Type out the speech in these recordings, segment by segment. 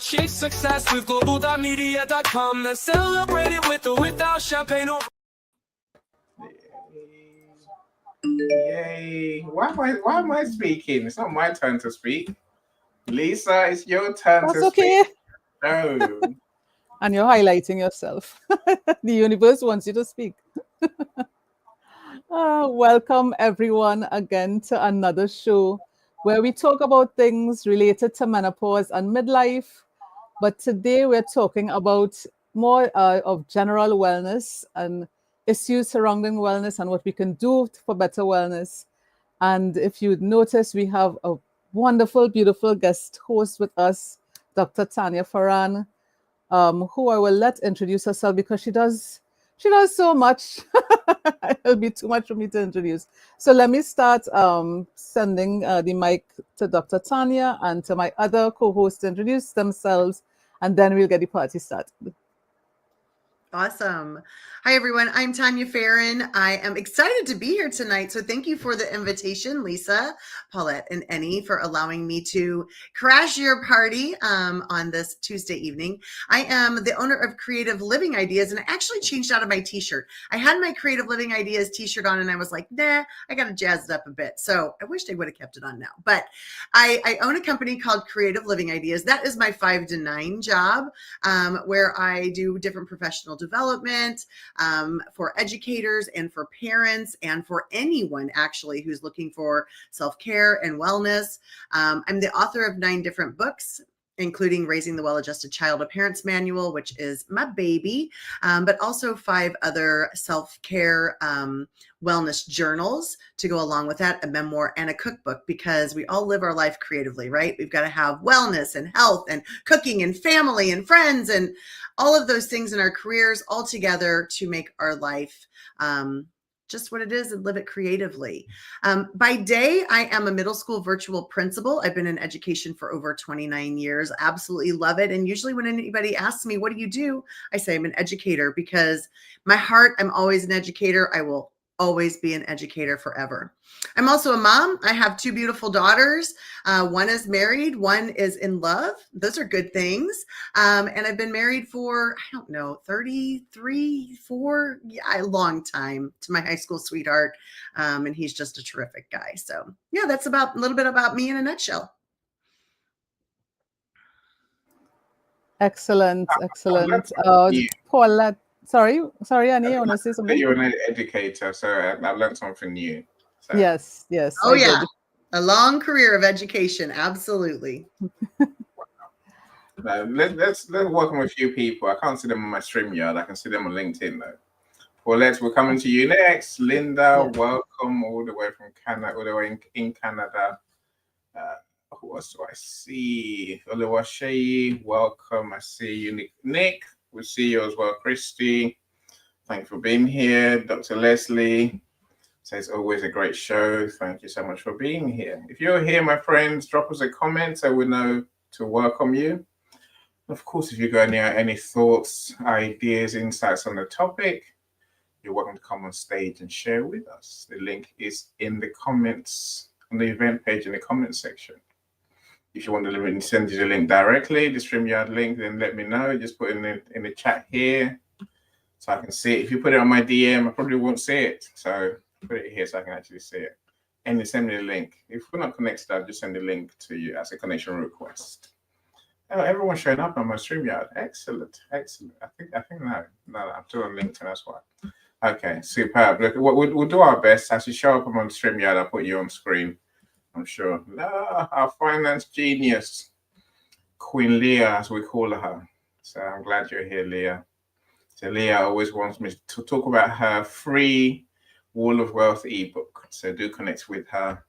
Chase success with Global.Media.com. Let's celebrate it with or without champagne or... Yay. Why am I speaking? It's not my turn to speak. Lisa, it's your turn to okay. speak. No. And you're highlighting yourself. The universe wants you to speak. Welcome everyone again to another show where we talk about things related to menopause and midlife. But today we're talking about more of general wellness and issues surrounding wellness and what we can do for better wellness. And if you notice, we have a wonderful, beautiful guest host with us, Dr. Tania Farran, who I will let introduce herself because she does so much. It'll be too much for me to introduce. So let me start sending the mic to Dr. Tania and to my other co-hosts to introduce themselves, and then we'll get the party started. Awesome. Hi, everyone. I'm Tania Farran. I am excited to be here tonight. So thank you for the invitation, Lisa, Paulette, and Annie, for allowing me to crash your party on this Tuesday evening. I am the owner of Creative Living Ideas, and I actually changed out of my t-shirt. I had my Creative Living Ideas t-shirt on, and I was like, nah, I got to jazz it up a bit. So I wish I would have kept it on now. But I own a company called Creative Living Ideas. That is my 5 to 9 job, where I do different professional development for educators and for parents and for anyone actually who's looking for self-care and wellness. I'm the author of 9 different books, including Raising the Well-Adjusted Child, a Parent's Manual, which is my baby, but also 5 other self-care wellness journals to go along with that, a memoir and a cookbook, because we all live our life creatively, right? We've got to have wellness and health and cooking and family and friends and all of those things in our careers all together to make our life just what it is and live it creatively. By day, I am a middle school virtual principal. I've been in education for over 29 years. Absolutely love it. And usually when anybody asks me, what do you do? I say I'm an educator because my heart, I'm always an educator. I will always be an educator forever. I'm also a mom. I have 2 beautiful daughters. One is married, one is in love. Those are good things. And I've been married for, 33, 4, a long time to my high school sweetheart. And he's just a terrific guy. So yeah, that's about a little bit about me in a nutshell. Excellent. Paulette. Sorry, Annie, I want to say something. You're an educator, so I've learned something new. So. Yes. Oh, yeah. A long career of education. Absolutely. Let's welcome a few people. I can't see them on my StreamYard. I can see them on LinkedIn, though. Paulette, we're coming to you next. Linda, welcome all the way from Canada, all the way in Canada. Who else do I see? Oluwaseyi, welcome. I see you, Nick. We see you as well, Christy. Thank you for being here. Dr. Leslie says, always a great show. Thank you so much for being here. If you're here, my friends, drop us a comment so we know to welcome you. Of course, if you got any thoughts, ideas, insights on the topic, you're welcome to come on stage and share with us. The link is in the comments, on the event page in the comment section. If you want to send you the link directly, the StreamYard link, then let me know. Just put it in the chat here so I can see it. If you put it on my DM, I probably won't see it. So put it here so I can actually see it. And then send me the link. If we're not connected, I'll just send the link to you as a connection request. Oh, everyone's showing up on my StreamYard. Excellent. I think no, I'm still on LinkedIn, that's why. Okay, superb. Look, we'll do our best. As you show up on StreamYard, I'll put you on screen. I'm sure. Our finance genius, Queen Leah, as we call her. So I'm glad you're here, Leah. So Leah always wants me to talk about her free Wall of Wealth ebook. So do connect with her.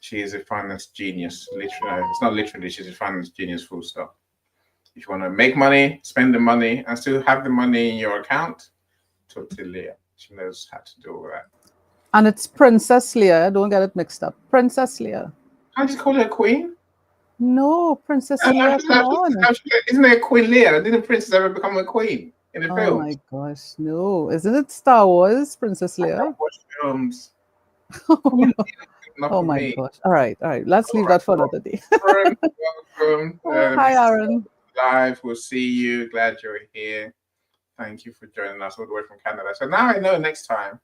She is a finance genius. Literally, it's not literally, she's a finance genius, full stop. If you want to make money, spend the money, and still have the money in your account, talk to Leah. She knows how to do all that. And it's Princess Leah. Don't get it mixed up. Princess Leah. I just call her Queen. No, Princess Leah. Come on. Isn't there a Queen Leah? Didn't Princess ever become a queen in the film? Oh my gosh, no! Isn't it Star Wars, Princess Leia? I watch films. Oh my gosh! All right. Let's leave that for another day. Welcome. Hi, Aaron. live. We'll see you. Glad you're here. Thank you for joining us all the way from Canada. So now I know next time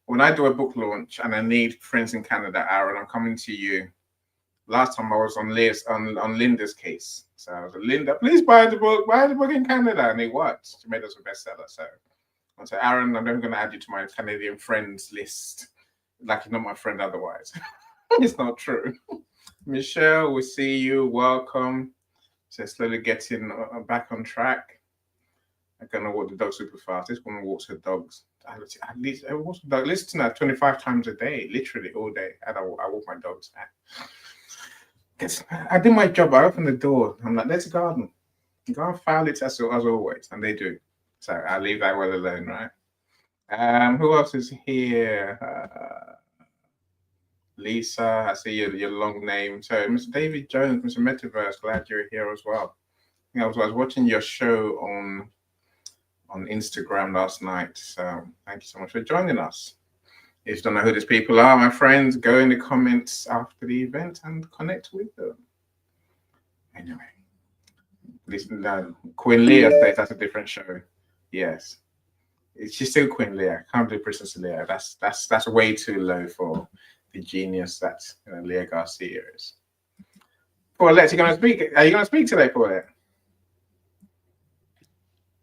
when I do a book launch and I need friends in Canada, Aaron, I'm coming to you. Last time I was on Linda's case. So I was like, Linda, please buy the book in Canada. And it worked. She made us a bestseller. So I said, Aaron, I'm never going to add you to my Canadian friends list. Like you're not my friend otherwise. It's not true. Michelle, we see you. Welcome. So slowly getting back on track. I'm going to walk the dog super fast. This woman walks her dogs. At least I walk the dog. Listen, 25 times a day, literally all day. And I walk my dogs. I do my job. I open the door. I'm like, let's garden. Go and foul it as always. And they do. So I leave that well alone, right? Who else is here? Lisa, I see your long name. So Mr. David Jones, Mr. Metaverse, glad you're here as well. I was watching your show on Instagram last night. So thank you so much for joining us. If you don't know who these people are, my friends, go in the comments after the event and connect with them. Anyway, listen, Queen Leah says that's a different show. Yes, she's still Queen Leah. Can't do Princess Leah. That's way too low for the genius that Leah Garcia is. Paulette, are you going to speak today, Paulette?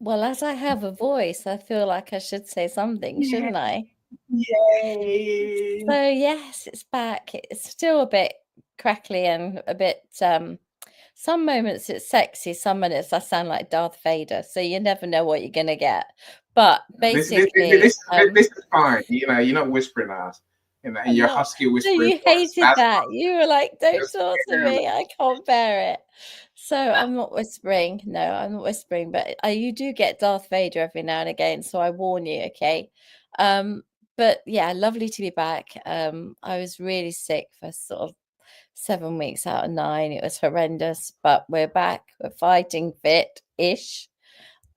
Well, as I have a voice, I feel like I should say something, shouldn't I? Yay! So yes, it's back. It's still a bit crackly and a bit some moments it's sexy, some minutes I sound like Darth Vader, so you never know what you're gonna get. But basically this is fine. You're not whispering at us. Your husky whispering. So you hated that. You were like, don't talk to me, I can't bear it. So I'm not whispering. No, I'm not whispering, but you do get Darth Vader every now and again, so I warn you, okay? But yeah, lovely to be back. I was really sick for sort of 7 weeks out of 9. It was horrendous, but we're back. We're fighting fit-ish.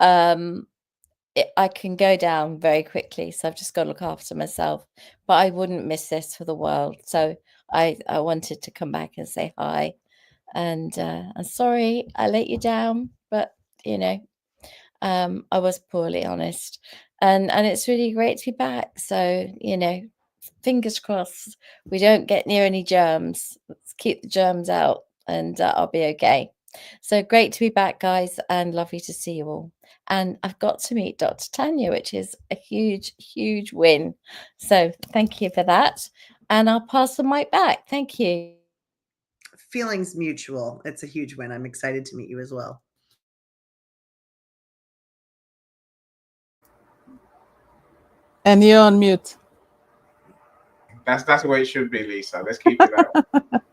I can go down very quickly, so I've just got to look after myself. But I wouldn't miss this for the world. So I wanted to come back and say hi. And I'm sorry I let you down, but I was poorly, honest. And it's really great to be back. So, fingers crossed we don't get near any germs. Let's keep the germs out and I'll be okay. So great to be back, guys, and lovely to see you all. And I've got to meet Dr. Tania, which is a huge, huge win. So thank you for that. And I'll pass the mic back. Thank you. Feelings mutual. It's a huge win. I'm excited to meet you as well. And you're on mute. That's the way it should be, Lisa. Let's keep it up.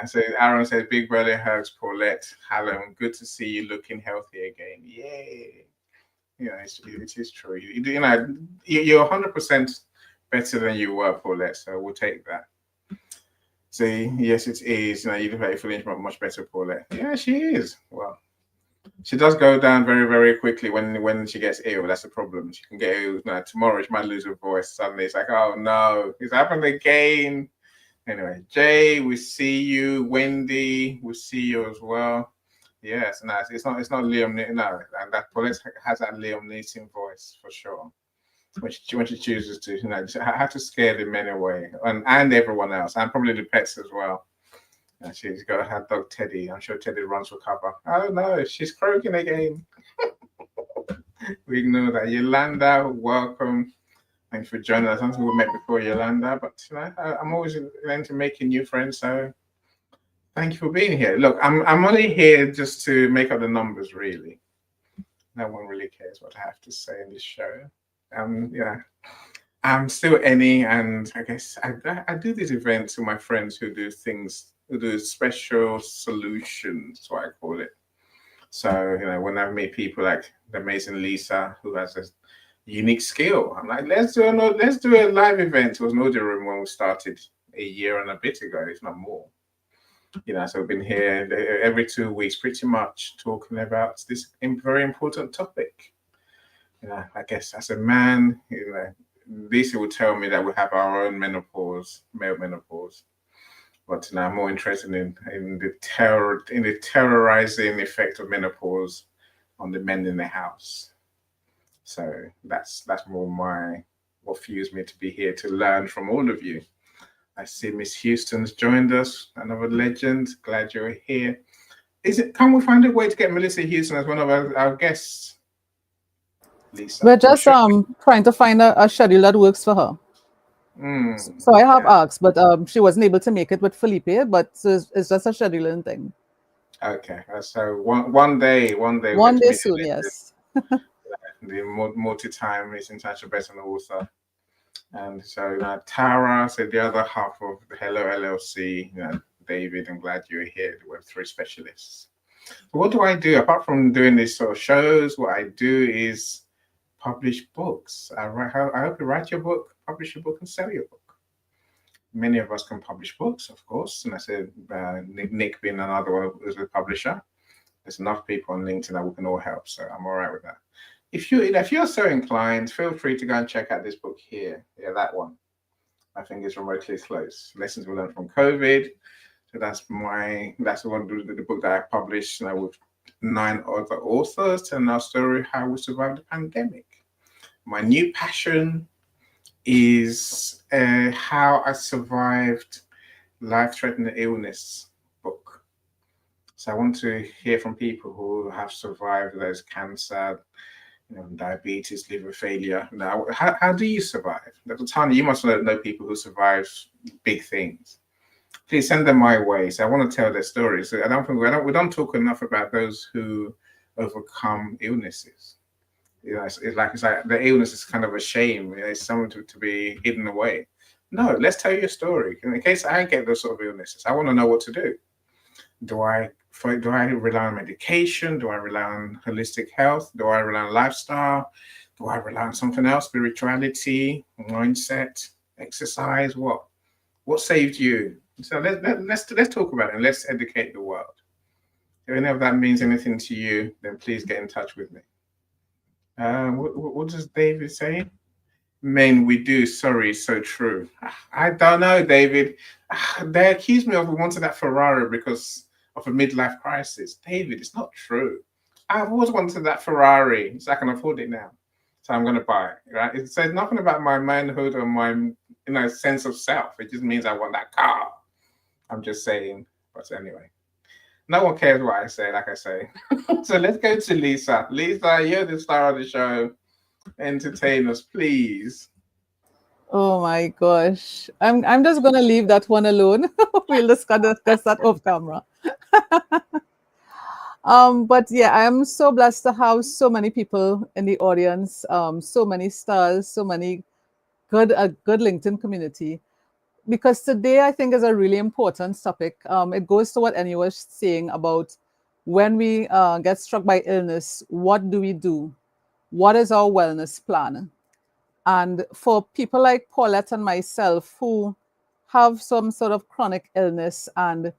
So Aaron says, big brother hugs, Paulette. Hello, good to see you looking healthy again. Yay. It is true. You're 100% better than you were, Paulette, so we'll take that. So yes, it is. You look like you're feeling much better, Paulette. Yeah, she is. Well, she does go down very, very quickly when she gets ill. That's the problem. She can get ill. Tomorrow she might lose her voice. Suddenly it's like, oh no, it's happened again. Anyway, Jay, we see you. Wendy, we see you as well. Yes, no, it's not Liam. No, and that Paulette has that Liam Neeson voice for sure. When she chooses to, how to scare the men away, and everyone else, and probably the pets as well. And she's got her dog Teddy. I'm sure Teddy runs for cover. Oh no, she's croaking again. We ignore that. Yolanda, welcome. Thanks for joining us. I don't think we met before, Yolanda, but I'm always into making new friends. So thank you for being here. Look, I'm only here just to make up the numbers, really. No one really cares what I have to say in this show. I'm still Annie, and I guess I do these events with my friends who do special solutions, that's what I call it. So, when I meet people like the amazing Lisa, who has a unique skill, I'm like, let's do a live event. It was an audio room when we started a year and a bit ago, if not more. So we've been here every 2 weeks, pretty much talking about this very important topic. I guess as a man, Lisa would tell me that we have our own menopause, male menopause. But now I'm more interested in the terrorizing effect of menopause on the men in the house. So that's more what fuels me to be here to learn from all of you. I see Miss Houston's joined us, another legend. Glad you're here. Can we find a way to get Melissa Houston as one of our guests? Lisa. We're just trying to find a schedule that works for her. So I have asked, but she wasn't able to make it with Felipe, but it's just a scheduling thing. Okay, so one day soon, yes. The multi-time is international author. And so Tara said the other half of the Hello LLC, David, I'm glad you're here, the Web3 specialists. So what do I do? Apart from doing these sort of shows, what I do is publish books. I hope you write your book, publish your book, and sell your book. Many of us can publish books, of course. And I said, Nick being another one who's a publisher. There's enough people on LinkedIn that we can all help. So I'm all right with that. If you're so inclined, feel free to go and check out this book here. Yeah, that one. I think it's remotely close. Lessons we learned from COVID. So that's one the book that I published with 9 other authors, telling our story how we survived the pandemic. My new passion is how I survived life-threatening illness book. So I want to hear from people who have survived those cancer, diabetes, liver failure. Now, how do you survive? Tania, you must know people who survive big things. Please send them my way. So I want to tell their stories. So we don't talk enough about those who overcome illnesses. It's like the illness is kind of a shame. It's something to be hidden away. No, let's tell your story. In case I get those sort of illnesses, I want to know what to do. Do I rely on medication? Do I rely on holistic health? Do I rely on lifestyle? Do I rely on something else? Spirituality, mindset, exercise? What saved you? So let's talk about it and let's educate the world. If any of that means anything to you, then please get in touch with me. What does David say? Men, we do. Sorry, so true. I don't know, David. They accuse me of wanting that Ferrari because of a midlife crisis. David, it's not true. I've always wanted that Ferrari, so I can afford it now. So I'm going to buy it. Right? It says nothing about my manhood or my sense of self. It just means I want that car. I'm just saying. But anyway. No one cares what I say, like I say. So let's go to Lisa. Lisa, you're the star of the show. Entertain us, please. Oh my gosh. I'm just gonna leave that one alone. We'll discuss that off camera. But yeah, I am so blessed to have so many people in the audience, so many stars, so many good LinkedIn community. Because today I think is a really important topic. It goes to what Annie was saying about when we get struck by illness, what do we do? What is our wellness plan? And for people like Paulette and myself who have some sort of chronic illness and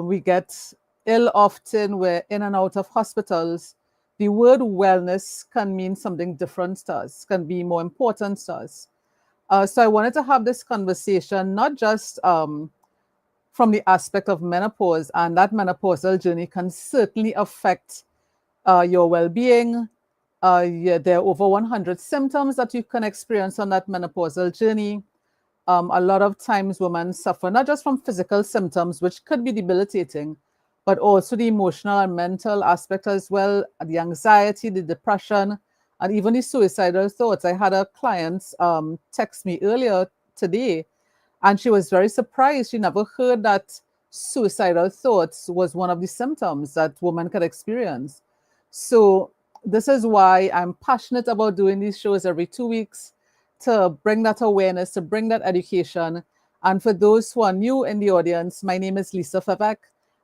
we get ill often, we're in and out of hospitals, the word wellness can mean something different to us, can be more important to us. So I wanted to have this conversation, not just from the aspect of menopause, and that menopausal journey can certainly affect your well-being. There are over 100 symptoms that you can experience on that menopausal journey. A lot of times women suffer not just from physical symptoms, which could be debilitating, but also the emotional and mental aspect as well, the anxiety, the depression, and even the suicidal thoughts. I had a client text me earlier today, and she was very surprised. She never heard that suicidal thoughts was one of the symptoms that women could experience. So this is why I'm passionate about doing these shows every 2 weeks, to bring that awareness, to bring that education. And for those who are new in the audience, my name is Lisa Favak.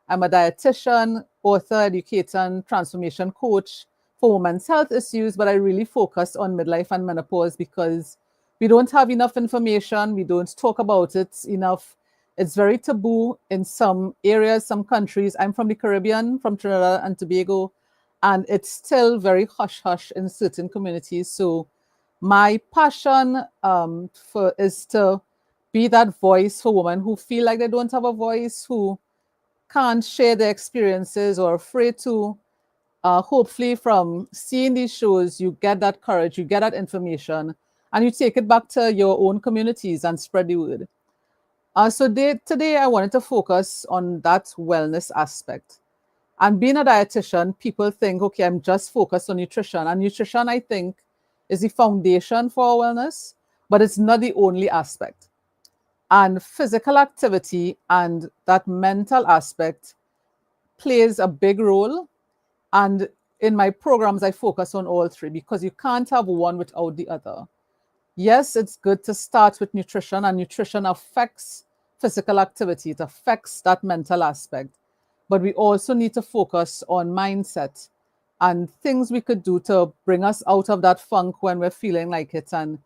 I'm a dietitian, author, educator, and transformation coach for women's health issues, but I really focus on midlife and menopause because we don't have enough information. We don't talk about it enough. It's very taboo in some areas, some countries. I'm from the Caribbean, from Trinidad and Tobago, and it's still very hush-hush in certain communities. So my passion is to be that voice for women who feel like they don't have a voice, who can't share their experiences or afraid to. Hopefully from seeing these shows, you get that courage, you get that information, and you take it back to your own communities and spread the word. Today, I wanted to focus on that wellness aspect. And being a dietitian, people think, okay, I'm just focused on nutrition. And nutrition, I think, is the foundation for our wellness, but it's not the only aspect. And physical activity and that mental aspect plays a big role. And in my programs, I focus on all three because you can't have one without the other. Yes, it's good to start with nutrition, and nutrition affects physical activity. It affects that mental aspect. But we also need to focus on mindset and things we could do to bring us out of that funk when we're feeling like it, and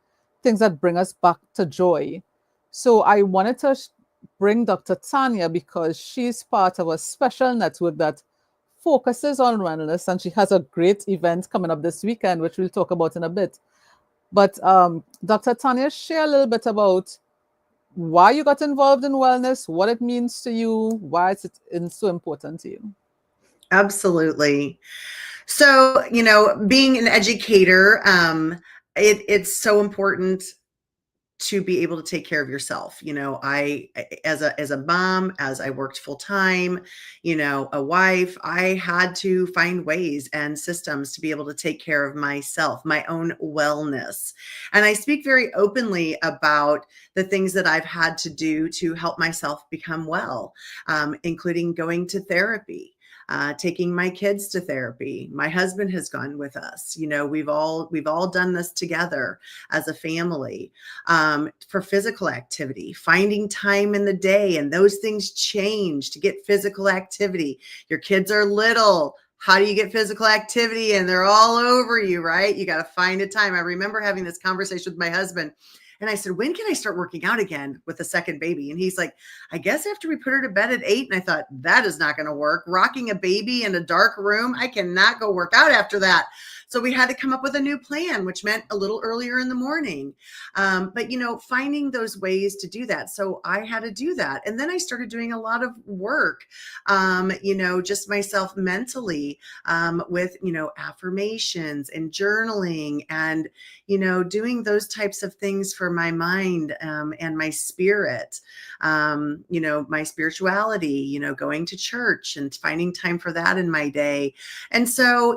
things that bring us back to joy. So I wanted to bring Dr. Tania because she's part of a special network that focuses on wellness, and she has a great event coming up this weekend, which we'll talk about in a bit. But Dr. Tania, share a little bit about why you got involved in wellness, what it means to you, why it's so important to you. Absolutely. So, being an educator, it's so important to be able to take care of yourself. I, as a mom, as I worked full time, a wife, I had to find ways and systems to be able to take care of myself, my own wellness. And I speak very openly about the things that I've had to do to help myself become well, including going to therapy. Taking my kids to therapy. My husband has gone with us. We've all done this together as a family. For physical activity, finding time in the day, and those things change to get physical activity. Your kids are little. How do you get physical activity? And they're all over you, right? You got to find a time. I remember having this conversation with my husband. And I said, when can I start working out again with the second baby? And he's like, I guess after we put her to bed at 8. And I thought, that is not going to work. Rocking a baby in a dark room, I cannot go work out after that. So we had to come up with a new plan, which meant a little earlier in the morning. But, finding those ways to do that. So I had to do that. And then I started doing a lot of work, just myself mentally with, affirmations and journaling and, doing those types of things for my mind and my spirit, my spirituality, going to church and finding time for that in my day. And so,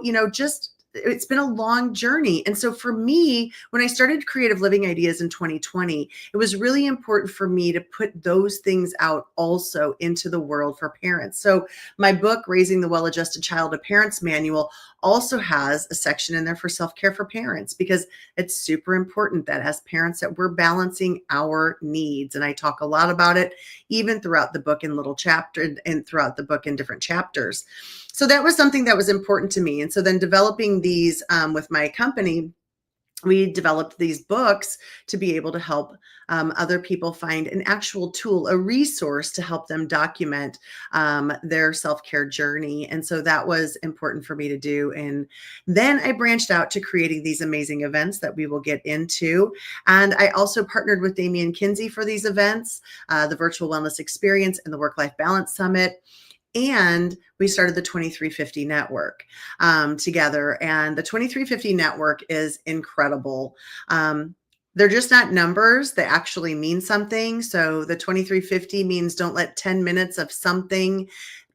it's been a long journey. And so for me, when I started Creative Living Ideas in 2020, it was really important for me to put those things out also into the world for parents. So my book, Raising the Well-Adjusted Child, a Parent's Manual, also has a section in there for self-care for parents, because it's super important that as parents that we're balancing our needs. And I talk a lot about it, even throughout the book in little chapters and throughout the book in different chapters. So that was something that was important to me. And so then developing these with my company, we developed these books to be able to help other people find an actual tool, a resource to help them document their self-care journey. And so that was important for me to do. And then I branched out to creating these amazing events that we will get into. And I also partnered with Damian Kinsey for these events, the Virtual Wellness Experience and the Work-Life Balance Summit. And we started the 2350 Network together. And the 2350 Network is incredible. They're just not numbers. They actually mean something. So the 2350 means don't let 10 minutes of something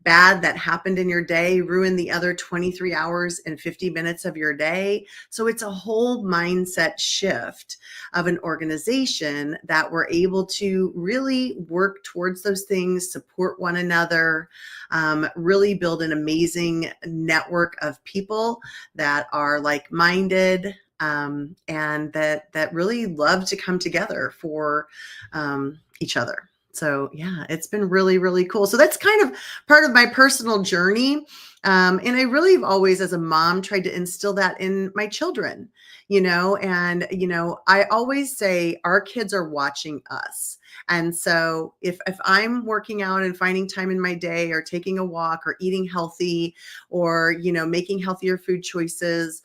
bad that happened in your day ruin the other 23 hours and 50 minutes of your day. So it's a whole mindset shift of an organization that we're able to really work towards those things, support one another, really build an amazing network of people that are like-minded, and that really love to come together for each other. So yeah, it's been really, really cool. So that's kind of part of my personal journey And I really have always, as a mom, tried to instill that in my children, and, I always say our kids are watching us. And so if I'm working out and finding time in my day or taking a walk or eating healthy or, making healthier food choices,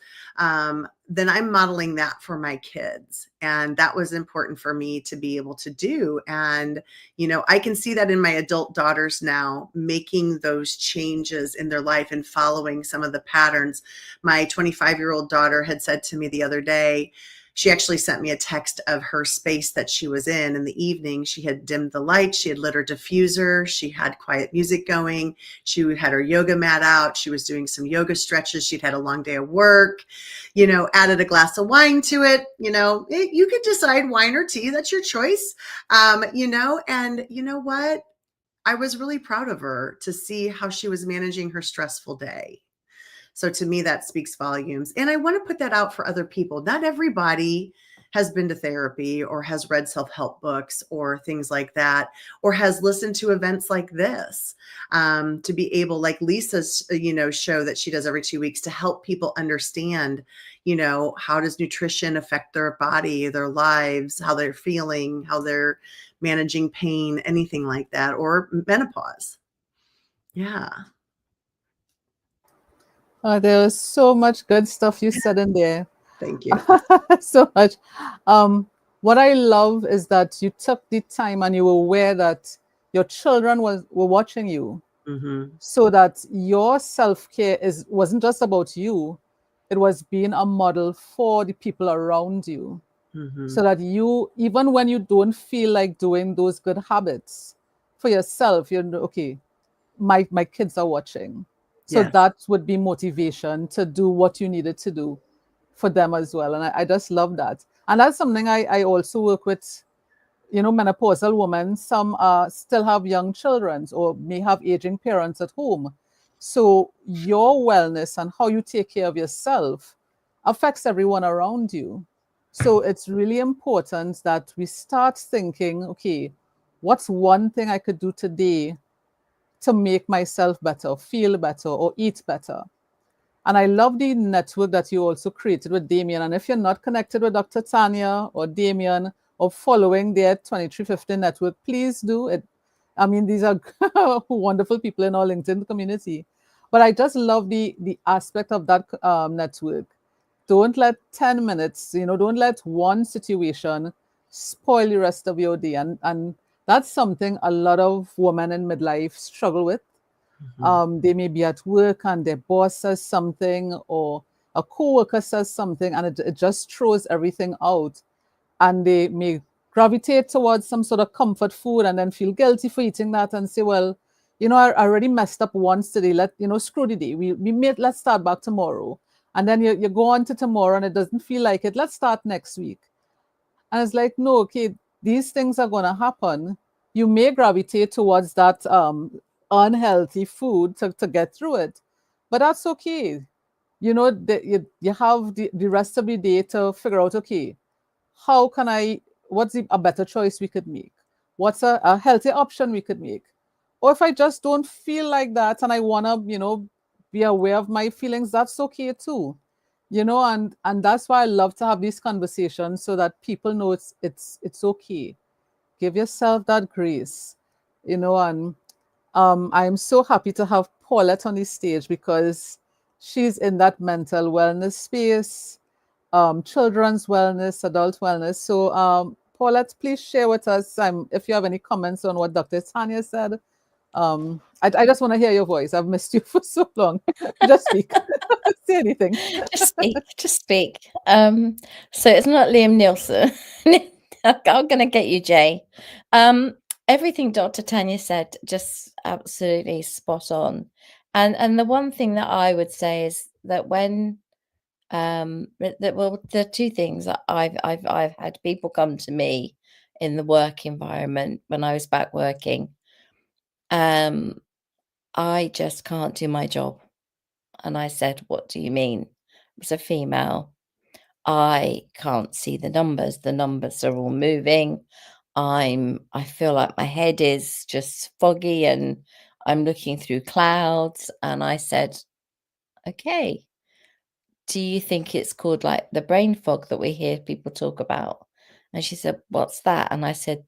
then I'm modeling that for my kids. And that was important for me to be able to do. And, I can see that in my adult daughters now, making those changes in their life and following some of the patterns. My 25-year-old daughter had said to me the other day, she actually sent me a text of her space that she was in the evening. She had dimmed the lights. She had lit her diffuser. She had quiet music going. She had her yoga mat out. She was doing some yoga stretches. She'd had a long day of work, added a glass of wine to it. You could decide wine or tea. That's your choice. And you know what? I was really proud of her to see how she was managing her stressful day. So to me, that speaks volumes. And I want to put that out for other people. Not everybody has been to therapy or has read self-help books or things like that, or has listened to events like this, to be able, like Lisa's, show that she does every 2 weeks, to help people understand, how does nutrition affect their body, their lives, how they're feeling, how they're managing pain, anything like that, or menopause. Yeah. There was so much good stuff you said in there. Thank you. So much. What I love is that you took the time and you were aware that your children were watching you, so that your self-care wasn't just about you. It was being a model for the people around you, so that you, even when you don't feel like doing those good habits for yourself, okay, my kids are watching. So Yes. that would be motivation to do what you needed to do for them as well. And I just love that. And that's something I also work with, menopausal women. Some still have young children or may have aging parents at home. So your wellness and how you take care of yourself affects everyone around you. So it's really important that we start thinking, okay, what's one thing I could do today to make myself better, feel better, or eat better? And I love the network that you also created with Damien. And if you're not connected with Dr. Tania or Damien or following their 2350 network, please do it. I mean, these are wonderful people in our LinkedIn community. But I just love the aspect of that network. Don't let 10 minutes, don't let one situation spoil the rest of your day. And that's something a lot of women in midlife struggle with. They may be at work and their boss says something or a coworker says something, and it just throws everything out. And they may gravitate towards some sort of comfort food and then feel guilty for eating that and say, well, I already messed up once today. Screw the day. Let's start back tomorrow. And then you go on to tomorrow and it doesn't feel like it. Let's start next week. And it's like, no, okay, these things are going to happen. You may gravitate towards that unhealthy food to get through it, but that's okay. You have the rest of the day to figure out, okay, what's a better choice we could make? What's a healthy option we could make? Or if I just don't feel like that and I want to, be aware of my feelings, that's okay too. And that's why I love to have these conversations so that people know it's okay. Give yourself that grace, and I'm so happy to have Paulette on the stage because she's in that mental wellness space, children's wellness, adult wellness. So Paulette, please share with us if you have any comments on what Dr. Tania said. I just want to hear your voice. I've missed you for so long. Just speak. Say anything. Just speak. So it's not Liam Nielsen. I'm gonna get you, Jay. Everything Dr. Tania said, just absolutely spot on. And the one thing that I would say is that when the two things that I've had people come to me in the work environment when I was back working. I just can't do my job. And I said, what do you mean? It was a female. I can't see the numbers. The numbers are all moving. I feel like my head is just foggy and I'm looking through clouds. And I said, okay, do you think it's called like the brain fog that we hear people talk about? And she said, what's that? And I said,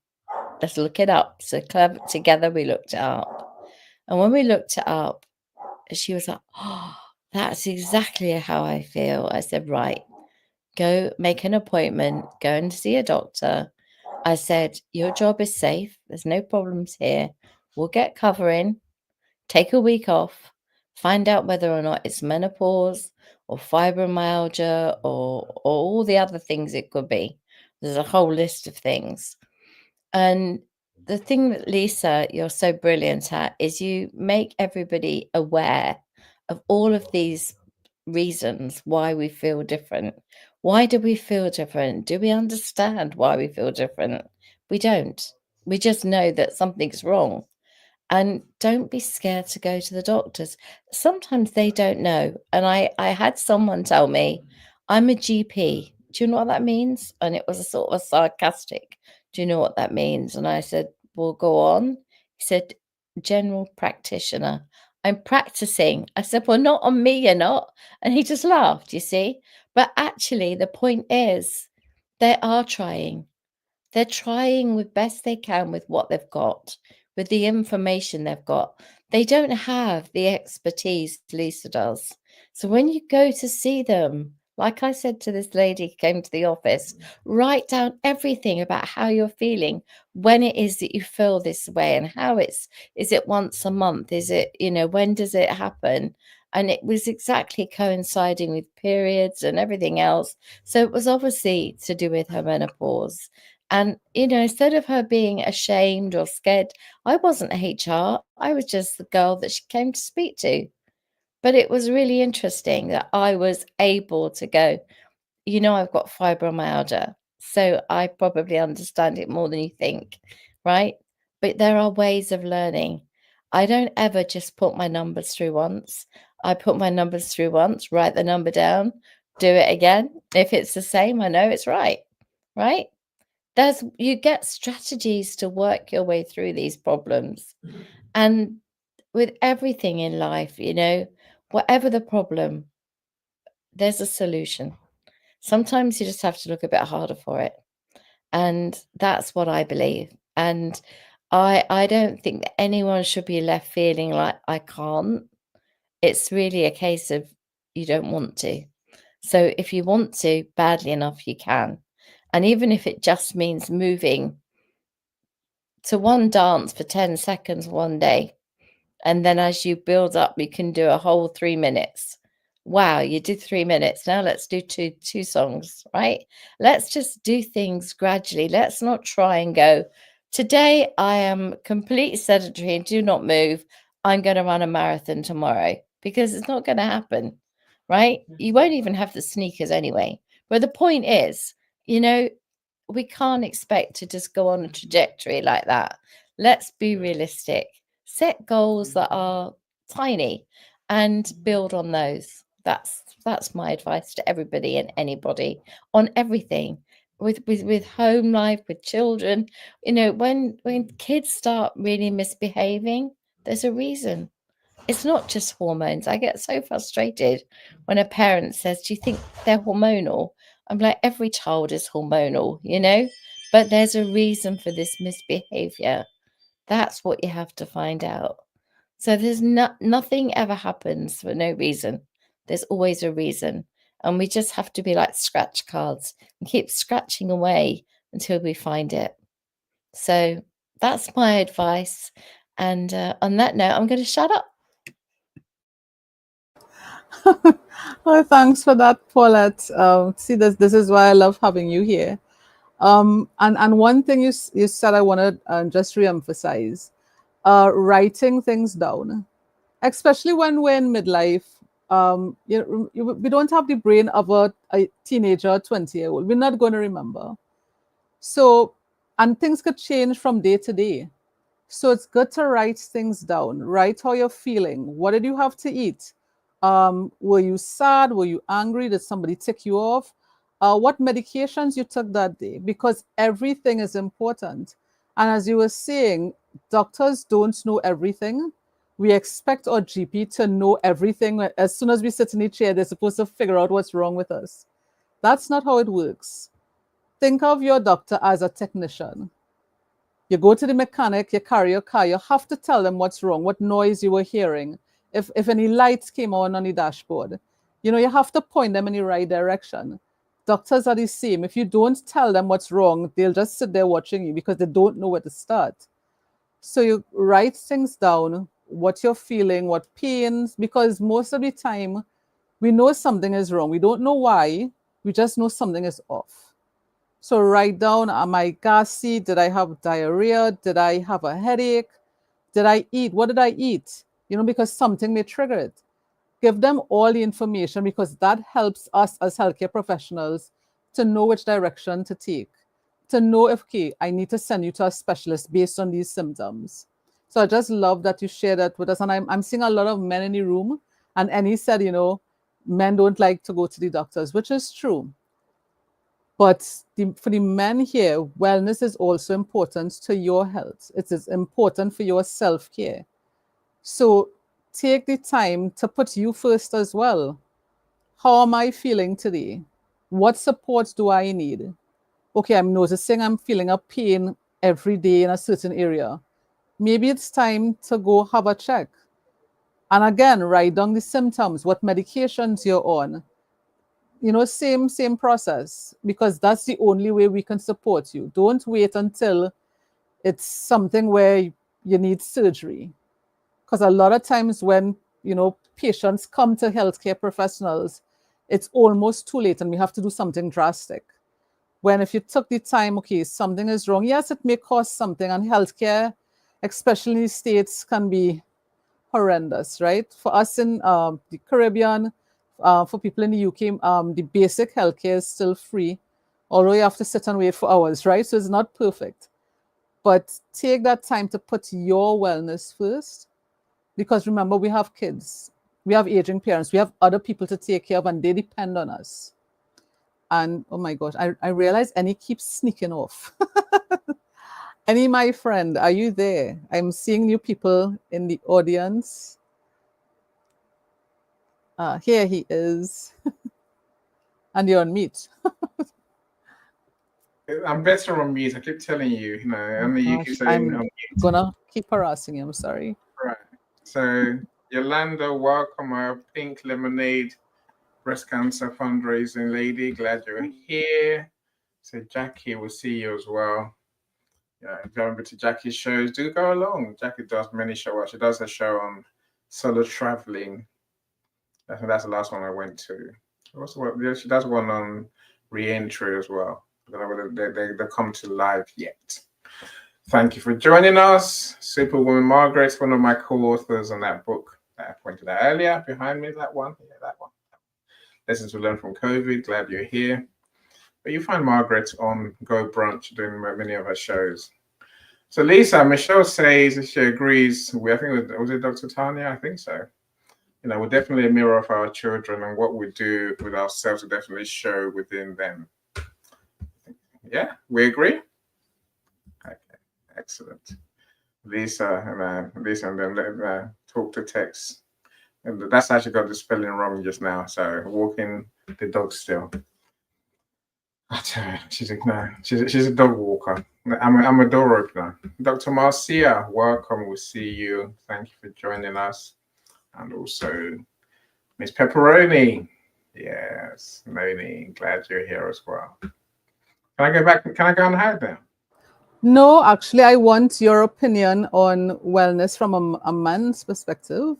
let's look it up. So together we looked it up. And when we looked it up, she was like, oh, that's exactly how I feel. I said, right, go make an appointment, go and see a doctor. I said, your job is safe. There's no problems here. We'll get covering, take a week off, find out whether or not it's menopause or fibromyalgia or all the other things it could be. There's a whole list of things. And the thing that, Lisa, you're so brilliant at is you make everybody aware of all of these reasons why we feel different. Why do we feel different? Do we understand why we feel different? We don't. We just know that something's wrong. And don't be scared to go to the doctors. Sometimes they don't know. And I had someone tell me, I'm a GP. Do you know what that means? And it was a sort of a sarcastic, do you know what that means? And I said, well, go on. He said, general practitioner. I'm practicing. I said, well, not on me, you're not. And he just laughed, you see. But actually, the point is, they are trying. They're trying with best they can with what they've got, with the information they've got. They don't have the expertise Lisa does. So when you go to see them, like I said to this lady who came to the office, write down everything about how you're feeling, when it is that you feel this way and how is it once a month? Is it, when does it happen? And it was exactly coinciding with periods and everything else. So it was obviously to do with her menopause. And, instead of her being ashamed or scared, I wasn't HR. I was just the girl that she came to speak to. But it was really interesting that I was able to go, I've got fibromyalgia, so I probably understand it more than you think, right? But there are ways of learning. I don't ever just put my numbers through once. I put my numbers through once, write the number down, do it again. If it's the same, I know it's right, right? You get strategies to work your way through these problems. And with everything in life, whatever the problem, there's a solution. Sometimes you just have to look a bit harder for it. And that's what I believe. And I don't think that anyone should be left feeling like I can't. It's really a case of you don't want to. So if you want to badly enough, you can. And even if it just means moving to one dance for 10 seconds one day, and then as you build up, you can do a whole 3 minutes. Wow, you did 3 minutes. Now let's do two songs, right? Let's just do things gradually. Let's not try and go, today I am completely sedentary and do not move. I'm going to run a marathon tomorrow, because it's not going to happen, right? You won't even have the sneakers anyway. But the point is, we can't expect to just go on a trajectory like that. Let's be realistic. Set goals that are tiny and build on those. That's my advice to everybody and anybody on everything. With home life, with children, when kids start really misbehaving, there's a reason. It's not just hormones. I get so frustrated when a parent says, do you think they're hormonal? I'm like, every child is hormonal, but there's a reason for this misbehavior. That's what you have to find out. So there's nothing ever happens for no reason. There's always a reason. And we just have to be like scratch cards and keep scratching away until we find it. So that's my advice. And on that note, I'm going to shut up. Oh, thanks for that, Paulette. See, this is why I love having you here. And one thing you said I want to just reemphasize, writing things down, especially when we're in midlife. We don't have the brain of a teenager or 20-year-old. We're not going to remember. So, and things could change from day to day. So it's good to write things down. Write how you're feeling. What did you have to eat? Were you sad? Were you angry? Did somebody tick you off? What medications you took that day? Because everything is important. And as you were saying, doctors don't know everything. we expect our GP to know everything. As soon as we sit in the chair, they're supposed to figure out what's wrong with us. That's not how it works. Think of your doctor as a technician. You go to the mechanic, you carry your car, you have to tell them what's wrong, what noise you were hearing, if any lights came on the dashboard. You know, you have to point them in the right direction. Doctors are the same. If you don't tell them what's wrong, they'll just sit there watching you because they don't know where to start. So you write things down, what you're feeling, what pains, because most of the time we know something is wrong. We don't know why, we just know something is off. So write down, am I gassy? Did I have diarrhea? Did I have a headache? Did I eat? What did I eat? You know, because something may trigger it. Give them all the information because that helps us as healthcare professionals to know which direction to take, to know if, okay, I need to send you to a specialist based on these symptoms. So I just love that you share that with us. And I'm seeing a lot of men in the room. And Annie said, you know, men don't like to go to the doctors, which is true. But for the men here, wellness is also important to your health. It is important for your self-care. So take the time to put you first as well. How am I feeling today? What support do I need? Okay, I'm noticing I'm feeling a pain every day in a certain area. Maybe it's time to go have a check. And again, write down the symptoms, what medications you're on. You know, same process, because that's the only way we can support you. Don't wait until it's something where you need surgery. Because a lot of times when, you know, patients come to healthcare professionals, it's almost too late and we have to do something drastic. When if you took the time, okay, something is wrong. Yes, it may cost something, and healthcare, especially in the States, can be horrendous, right? For us in the Caribbean, for people in the UK, the basic healthcare is still free, although you have to sit and wait for hours, right? So it's not perfect. But take that time to put your wellness first, because remember, we have kids, we have aging parents, we have other people to take care of, and they depend on us. And oh my gosh, I realize Annie keeps sneaking off. Annie, my friend, are you there? I'm seeing new people in the audience. Here he is. And you're on mute. I'm better on mute. I keep telling you, you know, and you keep saying I'm gonna keep harassing you. I'm sorry. Right. So Yolanda, welcome, our Pink Lemonade breast cancer fundraising lady. Glad you're here. So Jackie, we'll see you as well. Yeah, if you haven't been to Jackie's shows, do go along. Jackie does many shows. She does a show on solo traveling. I think that's the last one I went to. She does one on re-entry as well. I don't know whether they come to live yet. Thank you for joining us. Superwoman Margaret's one of my co-authors on that book that I pointed out earlier. Behind me, that one. Yeah, that one. Lessons we learned from COVID. Glad you're here. But you find Margaret on Go Brunch doing many of her shows. So Lisa, Michelle says she agrees. I think was it Dr. Tania? I think so. You know, we're definitely a mirror of our children, and what we do with ourselves will definitely show within them. Yeah, we agree? Okay, excellent. Lisa and then talk to text. And that's actually got the spelling wrong just now. So walking the dog still. I tell you, she's a dog walker. I'm a door opener. Dr. Marcia, welcome. We'll see you. Thank you for joining us. And also Miss Pepperoni. Yes, Noni, glad you're here as well. Can I go back? Can I go on hide now? No, actually, I want your opinion on wellness from a man's perspective.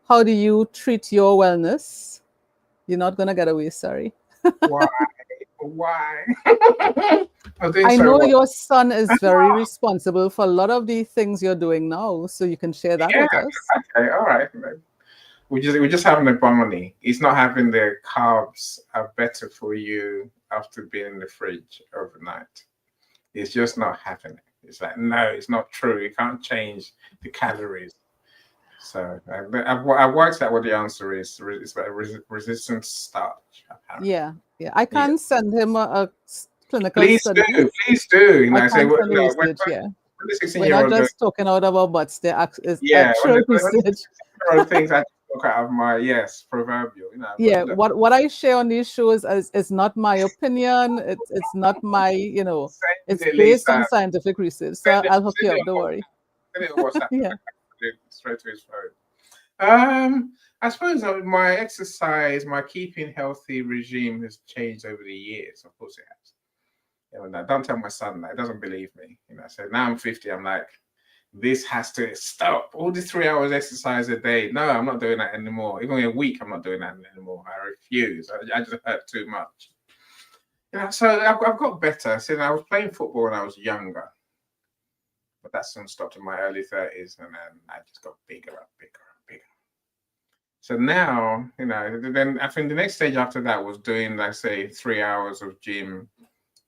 How do you treat your wellness? You're not going to get away, sorry. Why? Why? I know your son is very responsible for a lot of the things you're doing now, so you can share that with us. Okay, all right. We're just having a bunny. He's not having the carbs are better for you after being in the fridge overnight. It's just not having it. It's like, no, it's not true. You can't change the calories. So I've worked out what the answer is. It's like resistant starch. Apparently. Yeah. I can send him a clinical study. Please do. You know, when the We're not 16-year-old just talking out of our butts. There is yeah, when actual the 16-year-old research. things I talk out of my, yes, proverbial, you know. Yeah, But look, what I share on these shows is not my opinion. It's not my, send it's it, based Lisa. on scientific research. So Send it, I'll hook you send up, it don't on worry. WhatsApp. Send it on WhatsApp. Yeah. Straight to his phone. I suppose my exercise, my keeping healthy regime has changed over the years. Of course it has. You know, don't tell my son that. He doesn't believe me. You know, so now I'm 50. I'm like, this has to stop. All these 3 hours exercise a day. No, I'm not doing that anymore. Even a week, I'm not doing that anymore. I refuse. I just hurt too much. You know, so I've got better. So I was playing football when I was younger, but that soon stopped in my early 30s, and then I just got bigger and bigger and bigger. So now, you know, then I think the next stage after that was doing, like, say, 3 hours of gym,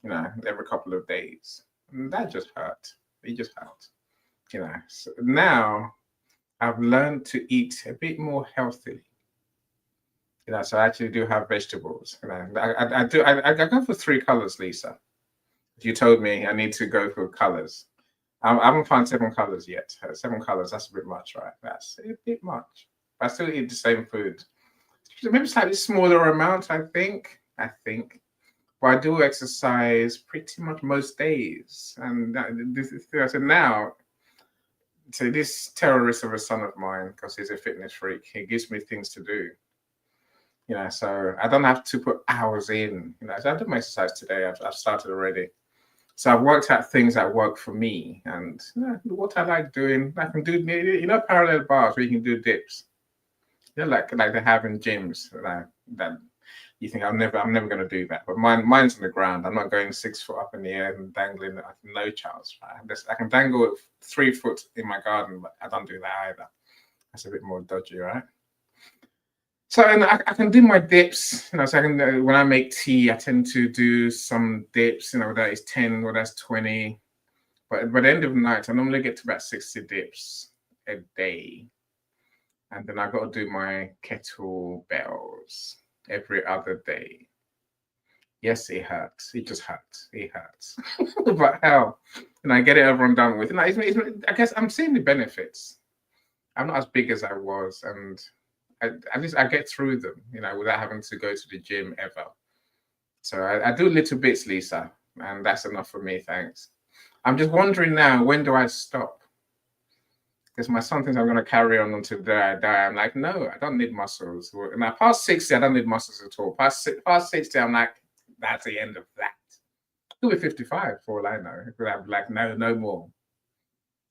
you know, every couple of days. And that just hurt. It just hurt. You know, so now I've learned to eat a bit more healthily. You know, so I actually do have vegetables. You know, I go for 3 colors, Lisa. You told me I need to go for colors. I haven't found 7 colors yet. 7 colors, that's a bit much, right? That's a bit much. I still eat the same food. Maybe slightly smaller amount, I think. But I do exercise pretty much most days. And so now, so this terrorist of a son of mine, because he's a fitness freak, he gives me things to do. You know, so I don't have to put hours in. You know, so I did my exercise today. I've started already. So I've worked out things that work for me, and what I like doing. I can do, you know, parallel bars where you can do dips. You know, like they have in gyms. That you think I'm never going to do that, but mine's on the ground. I'm not going 6 foot up in the air and dangling. No chance. Right? I can dangle 3 foot in my garden, but I don't do that either. That's a bit more dodgy, right? So and I can do my dips, you know. So I can when I make tea, I tend to do some dips, you know, whether it's 10 or that's 20. But by the end of the night, I normally get to about 60 dips a day, and then I got to do my kettlebells every other day. Yes, it hurts. It just hurts. It hurts. But hell, and I get it over and done with. And I guess I'm seeing the benefits. I'm not as big as I was, and at least I get through them, you know, without having to go to the gym ever. So I do little bits, Lisa, and that's enough for me, thanks. I'm just wondering now, when do I stop? Because my son thinks I'm going to carry on until the day I die. I'm like, no, I don't need muscles. Now, past 60, I don't need muscles at all. Past 60, I'm like, that's the end of that. It'll be 55 for all I know. I'm like, no more.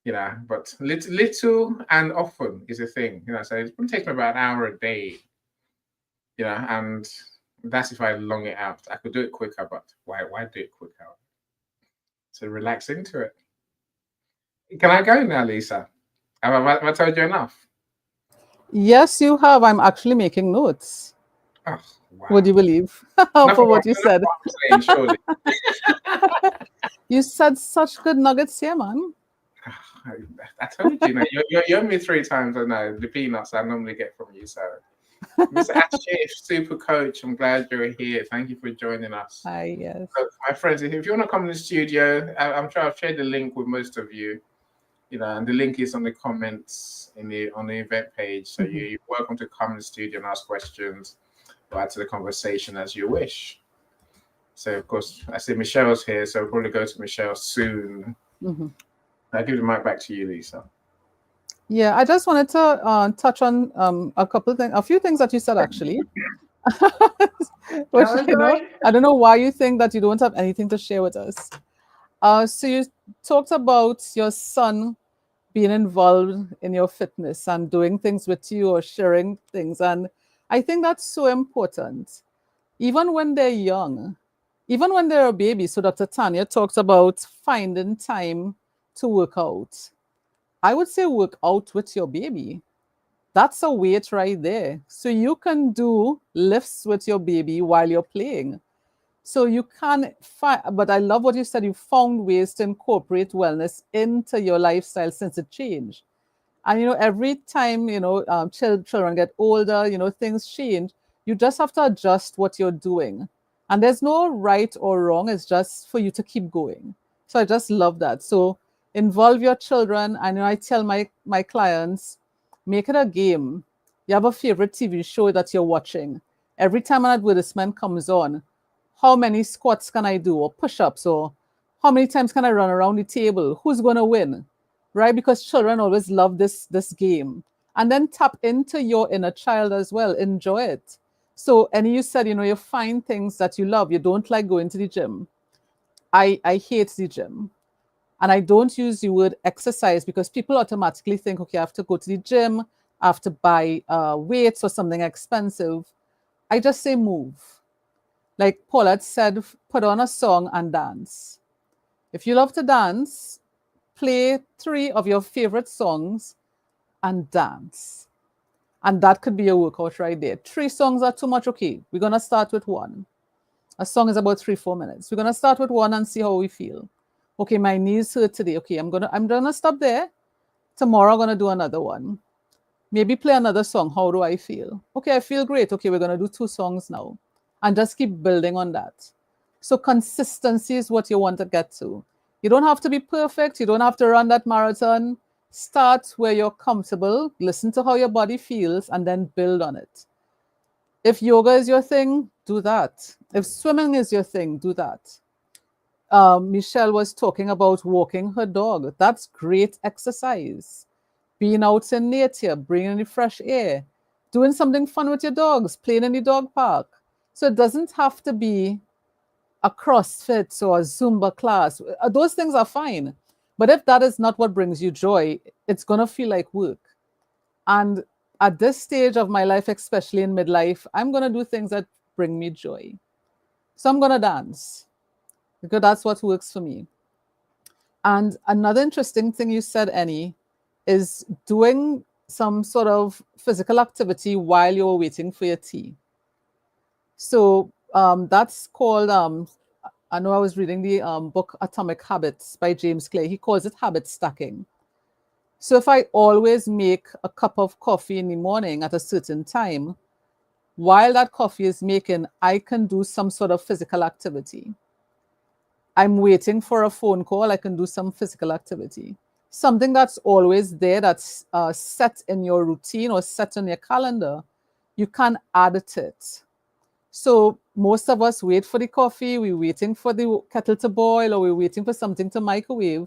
You know, but little and often is a thing. You know, so it's going to take me about an hour a day. You know, and that's if I long it out. I could do it quicker, but why do it quicker? So relax into it. Can I go now, Lisa? Have I told you enough? Yes, you have. I'm actually making notes. Oh, wow. Would you believe for what you said? I'm saying, surely. You said such good nuggets here, man. I told you, now, you owe me 3 times. I know the peanuts I normally get from you. So, Mr. Ashif, super coach, I'm glad you're here. Thank you for joining us. Hi, yes. So, my friends, if you want to come in the studio, I'm sure I've shared the link with most of you. You know, and the link is on the comments on the event page. So you're welcome to come in the studio and ask questions or add to the conversation as you wish. So, of course, I see Michelle's here, so we'll probably go to Michelle soon. I'll give the mic back to you, Lisa. Yeah, I just wanted to touch on a few things that you said, actually. Which, you know, I don't know why you think that you don't have anything to share with us. So you talked about your son being involved in your fitness and doing things with you or sharing things. And I think that's so important. Even when they're young, even when they're a baby. So Dr. Tania talks about finding time to work out. I would say work out with your baby. That's a weight right there. So you can do lifts with your baby while you're playing. So you can find, but I love what you said. You found ways to incorporate wellness into your lifestyle since it changed. And, you know, every time, you know, children get older, you know, things change. You just have to adjust what you're doing. And there's no right or wrong. It's just for you to keep going. So I just love that. So Involve your children. I know I tell my clients, make it a game. You have a favorite TV show that you're watching. Every time an advertisement comes on, how many squats can I do, or push-ups, or how many times can I run around the table? Who's going to win? Right? Because children always love this game. And then tap into your inner child as well. Enjoy it. So, and you said, you find things that you love. You don't like going to the gym. I hate the gym. And I don't use the word exercise because people automatically think, okay, I have to go to the gym, I have to buy weights or something expensive. I just say move. Like Paulette said, put on a song and dance. If you love to dance, play 3 of your favorite songs and dance. And that could be a workout right there. 3 songs are too much. Okay, we're going to start with 1. A song is about 3-4 minutes. We're going to start with 1 and see how we feel. Okay, my knees hurt today. Okay, I'm gonna stop there. Tomorrow I'm gonna do another one. Maybe play another song. How do I feel? Okay, I feel great. Okay, we're gonna do 2 songs now. And just keep building on that. So consistency is what you want to get to. You don't have to be perfect. You don't have to run that marathon. Start where you're comfortable. Listen to how your body feels and then build on it. If yoga is your thing, do that. If swimming is your thing, do that. Michelle was talking about walking her dog. That's great exercise. Being out in nature, bringing the fresh air, doing something fun with your dogs, playing in the dog park. So it doesn't have to be a CrossFit or a Zumba class. Those things are fine. But if that is not what brings you joy, it's going to feel like work. And at this stage of my life, especially in midlife, I'm going to do things that bring me joy. So I'm going to dance because that's what works for me. And another interesting thing you said, Annie, is doing some sort of physical activity while you're waiting for your tea. So that's called, I know I was reading the book Atomic Habits by James Clear. He calls it habit stacking. So if I always make a cup of coffee in the morning at a certain time, while that coffee is making, I can do some sort of physical activity. I'm waiting for a phone call, I can do some physical activity. Something that's always there, that's set in your routine or set on your calendar, you can add to it. So most of us wait for the coffee, we're waiting for the kettle to boil, or we're waiting for something to microwave.